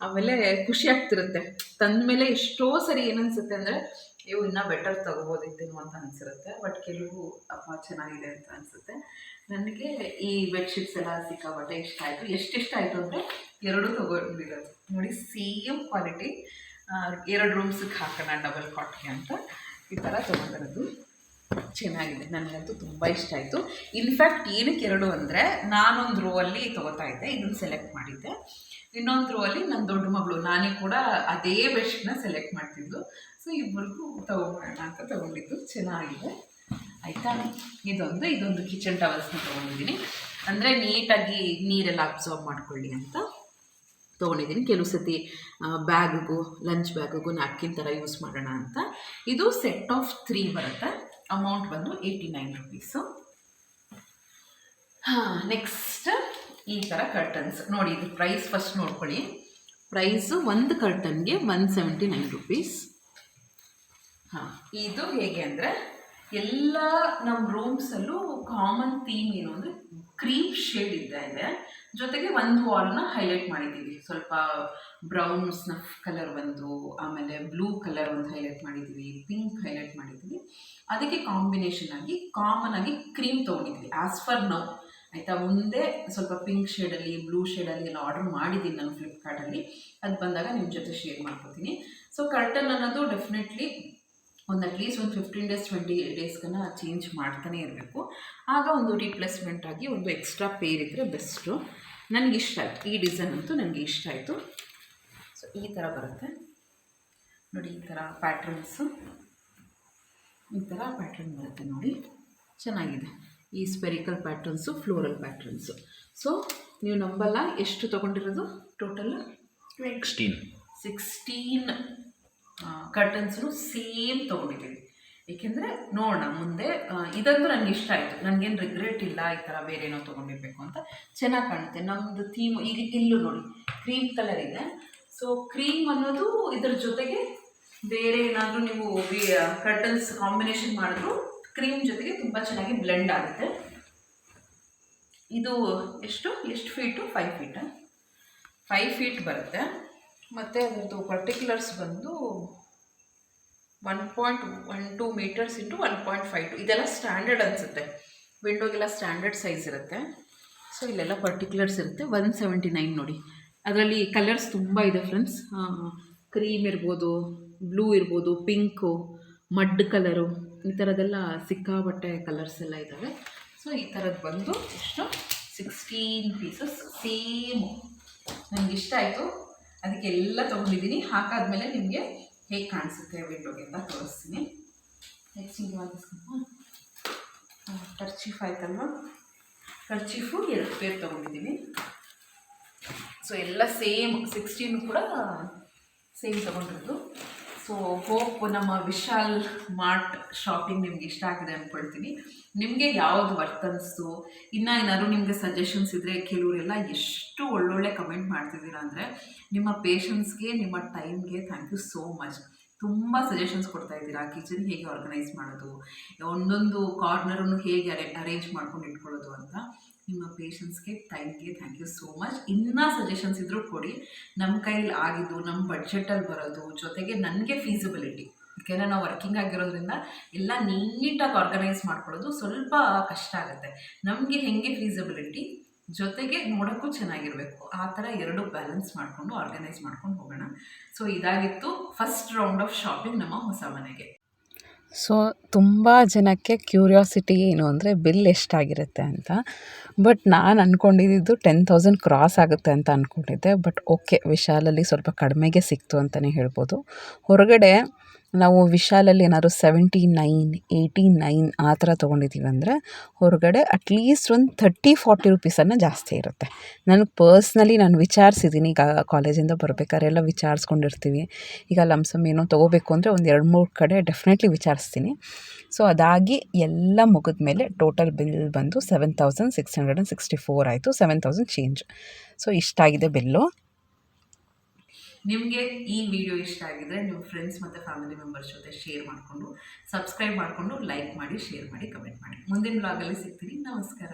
ಆಮೇಲೆ ಖುಷಿ ಆಗ್ತಿರುತ್ತೆ. ತಂದ ಮೇಲೆ ಎಷ್ಟೋ ಸರಿ ಏನನ್ಸುತ್ತೆ ಅಂದರೆ ಇವು ಇನ್ನೂ ಬೆಟರ್ ತೊಗೋಬೋದಿತ್ತೇನೋ ಅಂತ ಅನಿಸಿರುತ್ತೆ. ಬಟ್ ಕೆಲವು ಚೆನ್ನಾಗಿದೆ ಅಂತ ಅನಿಸುತ್ತೆ. ನನಗೆ ಈ ಬೆಡ್ಶೀಟ್ಸ್ ಎಲ್ಲ ಸಿಕ್ಕಾಬಟ್ಟೆ ಇಷ್ಟ ಆಯಿತು. ಎಷ್ಟಿಷ್ಟ ಆಯಿತು ಅಂದರೆ 2 ತೊಗೊಂಡಿರೋದು ನೋಡಿ, ಸೇಮ್ ಕ್ವಾಲಿಟಿ. 2 ರೂಮ್ಸಿಗೆ ಹಾಕೋಣ ಡಬಲ್ ಕಾಟ್ಗೆ ಅಂತ ಈ ಥರ ತೊಗೊಂಡಿರೋದು. ಚೆನ್ನಾಗಿದೆ, ನನಗಂತೂ ತುಂಬ ಇಷ್ಟ ಆಯಿತು. ಇನ್ಫ್ಯಾಕ್ಟ್ ಏನಕ್ಕೆ 2 ಅಂದರೆ, ನಾನೊಂದು ರೋ ಅಲ್ಲಿ ತೊಗೋತಾ ಇದ್ದೆ, ಇದನ್ನು ಸೆಲೆಕ್ಟ್ ಮಾಡಿದ್ದೆ. ಇನ್ನೊಂದು ರೋ ಅಲ್ಲಿ ನನ್ನ ದೊಡ್ಡ ಮಗಳು ನಾನೇ ಕೂಡ ಅದೇ ಬೆಡ್ಶೀಟ್ನ ಸೆಲೆಕ್ಟ್ ಮಾಡ್ತಿದ್ದು. ಸೊ ಇಬ್ಬರಿಗೂ ತೊಗೊಂಬೋಣ ಅಂತ ತೊಗೊಂಡಿದ್ದು. ಚೆನ್ನಾಗಿದೆ ಆಯಿತಾ. ಇದೊಂದು ಕಿಚನ್ ಟವಲ್ಸ್ನ ತೊಗೊಂಡಿದ್ದೀನಿ. ಅಂದರೆ ನೀಟಾಗಿ ನೀರೆಲ್ಲ ಅಬ್ಸಾರ್ಬ್ ಮಾಡ್ಕೊಳ್ಳಿ ಅಂತ ತೊಗೊಂಡಿದ್ದೀನಿ. ಕೆಲವು ಸತಿ ಬ್ಯಾಗಿಗೂ, ಲಂಚ್ ಬ್ಯಾಗಿಗೂ ನ್ಯಾಪ್ಕಿನ್ ಥರ ಯೂಸ್ ಮಾಡೋಣ ಅಂತ. ಇದು ಸೆಟ್ ಆಫ್ 3 ಬರುತ್ತೆ. ಅಮೌಂಟ್ ಬಂದು 89 ರುಪೀಸು. ನೆಕ್ಸ್ಟ್ ಈ ಥರ ಕರ್ಟನ್ಸ್ ನೋಡಿ. ಇದು ಪ್ರೈಸ್ ಫಸ್ಟ್ ನೋಡ್ಕೊಳ್ಳಿ. ಪ್ರೈಸು ಒಂದು ಕರ್ಟನ್ಗೆ 179 ರುಪೀಸ್. ಇದು ಹೇಗೆ ಅಂದರೆ, ಎಲ್ಲ ನಮ್ಮ ರೂಮ್ಸಲ್ಲೂ ಕಾಮನ್ ಥೀಮ್ ಏನು ಅಂದರೆ ಕ್ರೀಮ್ ಶೇಡ್ ಇದೆ. ಜೊತೆಗೆ ಒಂದು ವಾಲ್ನ ಹೈಲೈಟ್ ಮಾಡಿದ್ದೀವಿ. ಸ್ವಲ್ಪ ಬ್ರೌನ್ ಸ್ನಫ್ ಕಲರ್ ಒಂದು, ಆಮೇಲೆ ಬ್ಲೂ ಕಲರ್ ಒಂದು ಹೈಲೈಟ್ ಮಾಡಿದ್ದೀವಿ, ಪಿಂಕ್ ಹೈಲೈಟ್ ಮಾಡಿದ್ದೀವಿ. ಅದಕ್ಕೆ ಕಾಂಬಿನೇಷನ್ ಆಗಿ ಕಾಮನ್ ಆಗಿ ಕ್ರೀಮ್ ತೊಗೊಂಡಿದ್ವಿ ಆ್ಯಸ್ ಫರ್ ನೌ ಆಯಿತಾ. ಮುಂದೆ ಸ್ವಲ್ಪ ಪಿಂಕ್ ಶೇಡಲ್ಲಿ, ಬ್ಲೂ ಶೇಡಲ್ಲಿ ಎಲ್ಲ ಆರ್ಡರ್ ಮಾಡಿದ್ದೀನಿ ನಾನು ಫ್ಲಿಪ್ಕಾರ್ಟಲ್ಲಿ. ಅದು ಬಂದಾಗ ನಿಮ್ಮ ಜೊತೆ ಶೇರ್ ಮಾಡ್ಕೊತೀನಿ. ಸೊ ಕರ್ಟನ್ ಅನ್ನೋದು ಡೆಫಿನೆಟ್ಲಿ ಅಟ್ಲೀಸ್ಟ್ ಒಂದು 15 ಡೇಸ್ 20 ಡೇಸ್ಗನ್ನ ಚೇಂಜ್ ಮಾಡ್ತಾನೆ ಇರಬೇಕು. ಆಗ ಒಂದು ರೀಪ್ಲೇಸ್ಮೆಂಟ್ ಆಗಿ ಒಂದು ಎಕ್ಸ್ಟ್ರಾ ಪೇರ್ ಇದ್ದರೆ ಬೆಸ್ಟು. ನನಗೆ ಇಷ್ಟ ಆಯಿತು, ಈ ಡಿಸೈನ್ ಅಂತೂ ನನಗೆ ಇಷ್ಟ ಆಯಿತು. ಸೊ ಈ ಥರ ಬರುತ್ತೆ ನೋಡಿ, ಈ ಥರ ಪ್ಯಾಟ್ರನ್ಸು, ಈ ಥರ ಪ್ಯಾಟ್ರನ್ ಬರುತ್ತೆ ನೋಡಿ, ಚೆನ್ನಾಗಿದೆ. ಈ spherical patterns, floral patterns. So ನೀವು ನಂಬಲ್ಲ, ಎಷ್ಟು ತೊಗೊಂಡಿರೋದು ಟೋಟಲ್ 16 ಕರ್ಟನ್ಸ್ನು ಸೇಮ್ ತೊಗೊಂಡಿದ್ದೀವಿ. ಏಕೆಂದರೆ ನೋಡೋಣ ಮುಂದೆ. ಇದಂತೂ ನನಗೆ ಇಷ್ಟ ಆಯಿತು, ನನಗೇನು ರಿಗ್ರೆಟ್ ಇಲ್ಲ ಈ ಥರ ಬೇರೆ ಏನೋ ತೊಗೊಂಡಿರಬೇಕು ಅಂತ. ಚೆನ್ನಾಗಿ ಕಾಣುತ್ತೆ. ನಮ್ಮದು ಥೀಮ್ ಈಗ ಇಲ್ಲೂ ನೋಡಿ ಕ್ರೀಮ್ ಕಲರ್ ಇದೆ. ಸೊ ಕ್ರೀಮ್ ಅನ್ನೋದು ಇದರ ಜೊತೆಗೆ ಬೇರೆ ಏನಾದರೂ ನೀವು ಕರ್ಟನ್ಸ್ ಕಾಂಬಿನೇಷನ್ ಮಾಡಿದ್ರು ಕ್ರೀಮ್ ಜೊತೆಗೆ ತುಂಬ ಚೆನ್ನಾಗಿ ಬ್ಲೆಂಡ್ ಆಗುತ್ತೆ. ಇದು ಎಷ್ಟು ಫೀಟು? 5 ಫೀಟ 5 ಫೀಟ್ ಬರುತ್ತೆ. ಮತ್ತು ಅದರದ್ದು ಪರ್ಟಿಕ್ಯುಲರ್ಸ್ ಬಂದು 1.12 ಮೀಟರ್ಸ್ ಇಂಟು 1.52. ಇದೆಲ್ಲ ಸ್ಟ್ಯಾಂಡರ್ಡ್ ಅನಿಸುತ್ತೆ. ವಿಂಡೋಗೆಲ್ಲ ಸ್ಟ್ಯಾಂಡರ್ಡ್ ಸೈಜ್ ಇರುತ್ತೆ. ಸೊ ಇಲ್ಲೆಲ್ಲ ಪರ್ಟಿಕ್ಯುಲರ್ಸ್ ಇರುತ್ತೆ. 179 ನೋಡಿ. ಅದರಲ್ಲಿ ಕಲರ್ಸ್ ತುಂಬ ಇದೆ ಫ್ರೆಂಡ್ಸ್. ಕ್ರೀಮ್ ಇರ್ಬೋದು, ಬ್ಲೂ ಇರ್ಬೋದು, ಪಿಂಕು, ಮಡ್ ಕಲರು, ಈ ಥರದ್ದೆಲ್ಲ ಸಿಕ್ಕಾಬಟ್ಟೆ ಕಲರ್ಸ್ ಎಲ್ಲ ಇದ್ದಾವೆ. ಸೊ ಈ ಥರದ್ದು ಬಂದು ಎಷ್ಟು 16 ಪೀಸಸ್ ಸೇಮು. ನನಗೆ ಇಷ್ಟ ಆಯಿತು, ಅದಕ್ಕೆ ಎಲ್ಲ ತೊಗೊಂಡಿದ್ದೀನಿ. ಹಾಕಾದ್ಮೇಲೆ ನಿಮಗೆ ಹೇಗೆ ಕಾಣಿಸುತ್ತೆ ವಿಂಡೋಗೆ ಅಂತ ತೋರಿಸ್ತೀನಿ. ನೆಕ್ಸ್ಟ್ ಹಿಂಗೆ ಕರ್ಚೀಫ್ ಆಯ್ತಲ್ವ, ಕರ್ಚೀಫು 2 ಪೇರ್ ತೊಗೊಂಡಿದ್ದೀನಿ. ಸೊ ಎಲ್ಲ ಸೇಮ್ 16 ಕೂಡ ಸೇಮ್ ತೊಗೊಂಡಿರೋದು. ಸೊ ಹೋಪ್ ನಮ್ಮ ವಿಶಾಲ್ ಮಾರ್ಟ್ ಶಾಪಿಂಗ್ ನಿಮ್ಗೆ ಇಷ್ಟ ಆಗಿದೆ ಅಂದ್ಕೊಳ್ತೀನಿ. ನಿಮಗೆ ಯಾವುದು ವರ್ತ್ ಅನಿಸ್ತು, ಇನ್ನೂ ಏನಾದ್ರು ನಿಮಗೆ ಸಜೆಷನ್ಸ್ ಇದ್ದರೆ, ಕೆಲವರೆಲ್ಲ ಎಷ್ಟು ಒಳ್ಳೊಳ್ಳೆ ಕಮೆಂಟ್ ಮಾಡ್ತಿದ್ದೀರಾ ಅಂದರೆ ನಿಮ್ಮ ಪೇಷನ್ಸ್ಗೆ, ನಿಮ್ಮ ಟೈಮ್ಗೆ ಥ್ಯಾಂಕ್ ಯು ಸೋ ಮಚ್. ತುಂಬ ಸಜೆಷನ್ಸ್ ಕೊಡ್ತಾ ಇದ್ದೀರಾ. ಕಿಚನ್ ಹೇಗೆ ಆರ್ಗನೈಸ್ ಮಾಡೋದು, ಒಂದೊಂದು ಕಾರ್ನರನ್ನು ಹೇಗೆ ಅರೇಂಜ್ ಮಾಡ್ಕೊಂಡು ಇಟ್ಕೊಳ್ಳೋದು ಅಂತ. ನಿಮ್ಮ ಪೇಷನ್ಸ್ಗೆ, ಟೈಮ್ಗೆ ಥ್ಯಾಂಕ್ ಯು ಸೋ ಮಚ್. ಇನ್ನೂ ಸಜೆಷನ್ಸ್ ಇದ್ದರೂ ಕೊಡಿ. ನಮ್ಮ ಕೈಯಲ್ಲಿ ಆಗಿದ್ದು, ನಮ್ಮ ಬಡ್ಜೆಟಲ್ಲಿ ಬರೋದು, ಜೊತೆಗೆ ನನಗೆ ಫೀಸಿಬಿಲಿಟಿ, ಯಾಕೆಂದರೆ ನಾವು ವರ್ಕಿಂಗ್ ಆಗಿರೋದ್ರಿಂದ ಎಲ್ಲ ನೀಟಾಗಿ ಆರ್ಗನೈಸ್ ಮಾಡ್ಕೊಳ್ಳೋದು ಸ್ವಲ್ಪ ಕಷ್ಟ ಆಗುತ್ತೆ. ನಮಗೆ ಹೇಗೆ ಫೀಸಿಬಿಲಿಟಿ, ಜೊತೆಗೆ ನೋಡೋಕ್ಕೂ ಚೆನ್ನಾಗಿರಬೇಕು, ಆ ಥರ ಎರಡು ಬ್ಯಾಲೆನ್ಸ್ ಮಾಡಿಕೊಂಡು ಆರ್ಗನೈಸ್ ಮಾಡ್ಕೊಂಡು ಹೋಗೋಣ. ಸೊ ಇದಾಗಿತ್ತು ಫಸ್ಟ್ ರೌಂಡ್ ಆಫ್ ಶಾಪಿಂಗ್ ನಮ್ಮ ಹೊಸ ಮನೆಗೆ. ಸೊ ತುಂಬ ಜನಕ್ಕೆ ಕ್ಯೂರಿಯಾಸಿಟಿ ಏನು ಅಂದರೆ ಬಿಲ್ ಎಷ್ಟಾಗಿರುತ್ತೆ ಅಂತ. ಬಟ್ ನಾನು ಅಂದ್ಕೊಂಡಿದ್ದು 10,000 ಕ್ರಾಸ್ ಆಗುತ್ತೆ ಅಂತ ಅಂದ್ಕೊಂಡಿದ್ದೆ. ಬಟ್ ಓಕೆ, ವಿಶಾಲಲ್ಲಿ ಸ್ವಲ್ಪ ಕಡಿಮೆಗೆ ಸಿಕ್ತು ಅಂತಲೇ ಹೇಳ್ಬೋದು. ಹೊರಗಡೆ ನಾವು ವಿಶಾಲಲ್ಲಿ ಏನಾದ್ರು 79, 89 ಆ ಥರ ತೊಗೊಂಡಿದ್ದೀವಿ ಅಂದರೆ ಹೊರಗಡೆ ಅಟ್ಲೀಸ್ಟ್ ಒಂದು 30-40 ರುಪೀಸನ್ನು ಜಾಸ್ತಿ ಇರುತ್ತೆ. ನನಗೆ ಪರ್ಸ್ನಲಿ ನಾನು ವಿಚಾರಿಸಿದ್ದೀನಿ. ಈಗ ಕಾಲೇಜಿಂದ ಬರಬೇಕಾದ್ರೆ ಎಲ್ಲ ವಿಚಾರಿಸ್ಕೊಂಡಿರ್ತೀವಿ. ಈಗ ಲಮ್ಸಮ್ ಏನೋ ತೊಗೋಬೇಕು ಅಂದರೆ ಒಂದು 2-3 ಕಡೆ ಡೆಫಿನೆಟ್ಲಿ ವಿಚಾರಿಸ್ತೀನಿ. ಸೊ ಅದಾಗಿ ಎಲ್ಲ ಮುಗಿದ ಮೇಲೆ ಟೋಟಲ್ ಬಿಲ್ ಬಂದು 7,664 ಆಯಿತು. 7,000 ಚೇಂಜ್. So ಇಷ್ಟಾಗಿದೆ bill. ನಿಮಗೆ ಈ ವಿಡಿಯೋ ಇಷ್ಟ ಆಗಿದ್ರೆ ನಿಮ್ಮ ಫ್ರೆಂಡ್ಸ್ ಮತ್ತು ಫ್ಯಾಮಿಲಿ ಮೆಂಬರ್ಸ್ ಜೊತೆ ಶೇರ್ ಮಾಡಿಕೊಂಡು, ಸಬ್ಸ್ಕ್ರೈಬ್ ಮಾಡಿಕೊಂಡು, ಲೈಕ್ ಮಾಡಿ, ಶೇರ್ ಮಾಡಿ, ಕಮೆಂಟ್ ಮಾಡಿ. ಮುಂದಿನ ಬ್ಲಾಗಲ್ಲಿ ಸಿಗ್ತೀನಿ. ನಮಸ್ಕಾರ.